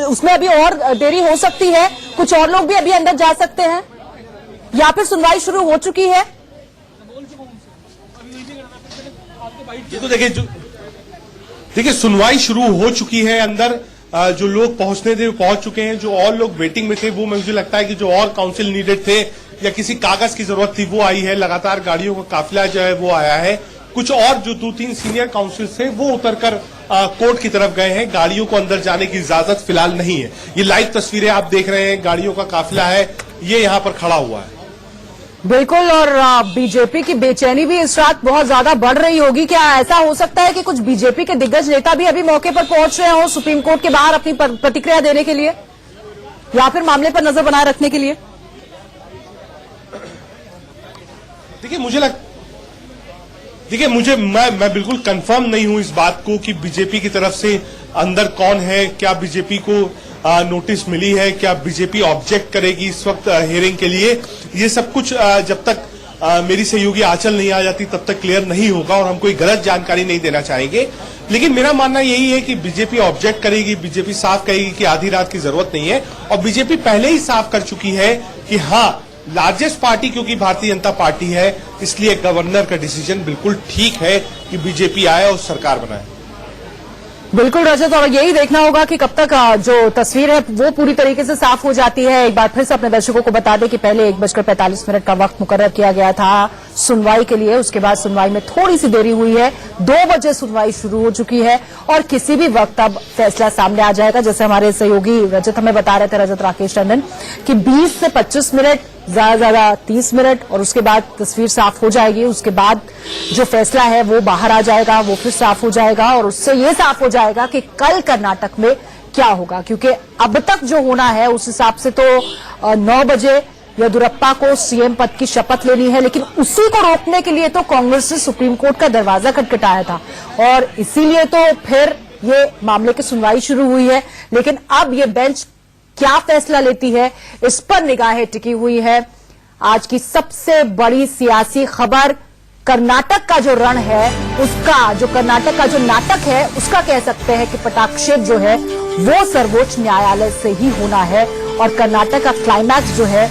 उसमें अभी और देरी हो सकती है, कुछ और लोग भी अभी अंदर जा सकते हैं, या फिर सुनवाई शुरू हो चुकी है? ये तो देखिए सुनवाई शुरू हो चुकी है। अंदर जो लोग पहुंचने थे वो पहुंच चुके हैं। जो और लोग वेटिंग में थे वो मुझे लगता है कि जो और काउंसिल नीडेड थे या किसी कागज की जरूरत थी वो आई है। लगातार गाड़ियों का काफिला जो है वो आया है। कुछ और जो 2-3 सीनियर काउंसिल थे वो उतरकर कोर्ट की तरफ गए हैं। गाड़ियों को अंदर जाने की इजाजत फिलहाल नहीं है। ये लाइव तस्वीरें आप देख रहे हैं, गाड़ियों का काफिला है, ये यहाँ पर खड़ा हुआ है। बिल्कुल, और बीजेपी की बेचैनी भी इस रात बहुत ज्यादा बढ़ रही होगी। क्या ऐसा हो सकता है कि कुछ बीजेपी के दिग्गज नेता भी अभी मौके पर पहुंच रहे हो सुप्रीम कोर्ट के बाहर अपनी प्रतिक्रिया देने के लिए, या फिर मामले पर नजर बनाए रखने के लिए? देखिए मैं बिल्कुल कंफर्म नहीं हूं इस बात को कि बीजेपी की तरफ से अंदर कौन है। क्या बीजेपी को नोटिस मिली है, क्या बीजेपी ऑब्जेक्ट करेगी इस वक्त हियरिंग के लिए? ये सब कुछ जब तक मेरी सहयोगी आंचल नहीं आ जाती तब तक क्लियर नहीं होगा, और हम कोई गलत जानकारी नहीं देना चाहेंगे। लेकिन मेरा मानना यही है कि बीजेपी ऑब्जेक्ट करेगी, बीजेपी साफ कहेगी कि आधी रात की जरूरत नहीं है। और बीजेपी पहले ही साफ कर चुकी है कि हाँ, लार्जेस्ट पार्टी क्योंकि भारतीय जनता पार्टी है, इसलिए गवर्नर का डिसीजन बिल्कुल ठीक है कि बीजेपी आए और सरकार बनाए। बिल्कुल रजत, और यही देखना होगा कि कब तक जो तस्वीर है वो पूरी तरीके से साफ हो जाती है। एक बार फिर से अपने दर्शकों को बता दें कि पहले 1:45 का वक्त मुकर्रर किया गया था सुनवाई के लिए। उसके बाद सुनवाई में थोड़ी सी देरी हुई है, 2 बजे सुनवाई शुरू हो चुकी है, और किसी भी वक्त अब फैसला सामने आ जाएगा। जैसे हमारे सहयोगी रजत हमें बता रहे थे, रजत राकेश टंडन, कि 20 से 25 मिनट, ज्यादा 30 मिनट, और उसके बाद तस्वीर साफ हो जाएगी। उसके बाद जो फैसला है वो बाहर आ जाएगा, वो फिर साफ हो जाएगा, और उससे ये साफ हो जाएगा कि कल कर्नाटक में क्या होगा। क्योंकि अब तक जो होना है उस हिसाब से तो 9 बजे येदियुरप्पा को सीएम पद की शपथ लेनी है, लेकिन उसी को रोकने के लिए तो कांग्रेस ने सुप्रीम कोर्ट का दरवाजा खटखटाया था, और इसीलिए तो फिर ये मामले की सुनवाई शुरू हुई है। लेकिन अब ये बेंच क्या फैसला लेती है, इस पर निगाहें टिकी हुई है। आज की सबसे बड़ी सियासी खबर, कर्नाटक का जो रण है उसका, जो कर्नाटक का जो नाटक है उसका कह सकते हैं कि पटाक्षेप जो है वो सर्वोच्च न्यायालय से ही होना है, और कर्नाटक का क्लाइमैक्स जो है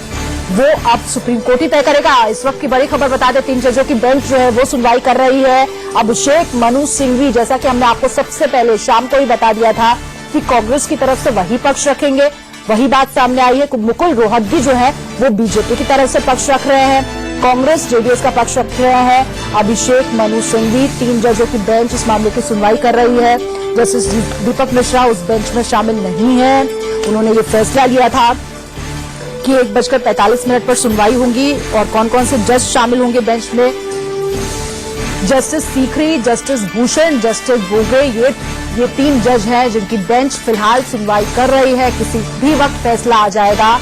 वो अब सुप्रीम कोर्ट ही तय करेगा। इस वक्त की बड़ी खबर बता दें, 3 जजों की बेंच जो है वो सुनवाई कर रही है। अभिषेक मनु सिंघवी, जैसा कि हमने आपको सबसे पहले शाम को ही बता दिया था कि कांग्रेस की तरफ से वही पक्ष रखेंगे, वही बात सामने आई है। मुकुल रोहतगी जो है वो बीजेपी की तरफ से पक्ष रख रहे हैं, कांग्रेस जेडीएस का पक्ष रख रहे हैं। अभिषेक मनु सिंघवी, 3 जजों की बेंच इस मामले की सुनवाई कर रही है। जस्टिस दीपक मिश्रा उस बेंच में शामिल नहीं है। उन्होंने ये फैसला लिया था कि 1:45 पर सुनवाई होगी, और कौन कौन से जज शामिल होंगे बेंच में? Justice Sikri, justice Bhushan, justice Bobde, ये 3 जज हैं जिनकी बेंच फिलहाल सुनवाई कर रही है। किसी भी वक्त फैसला आ जाएगा,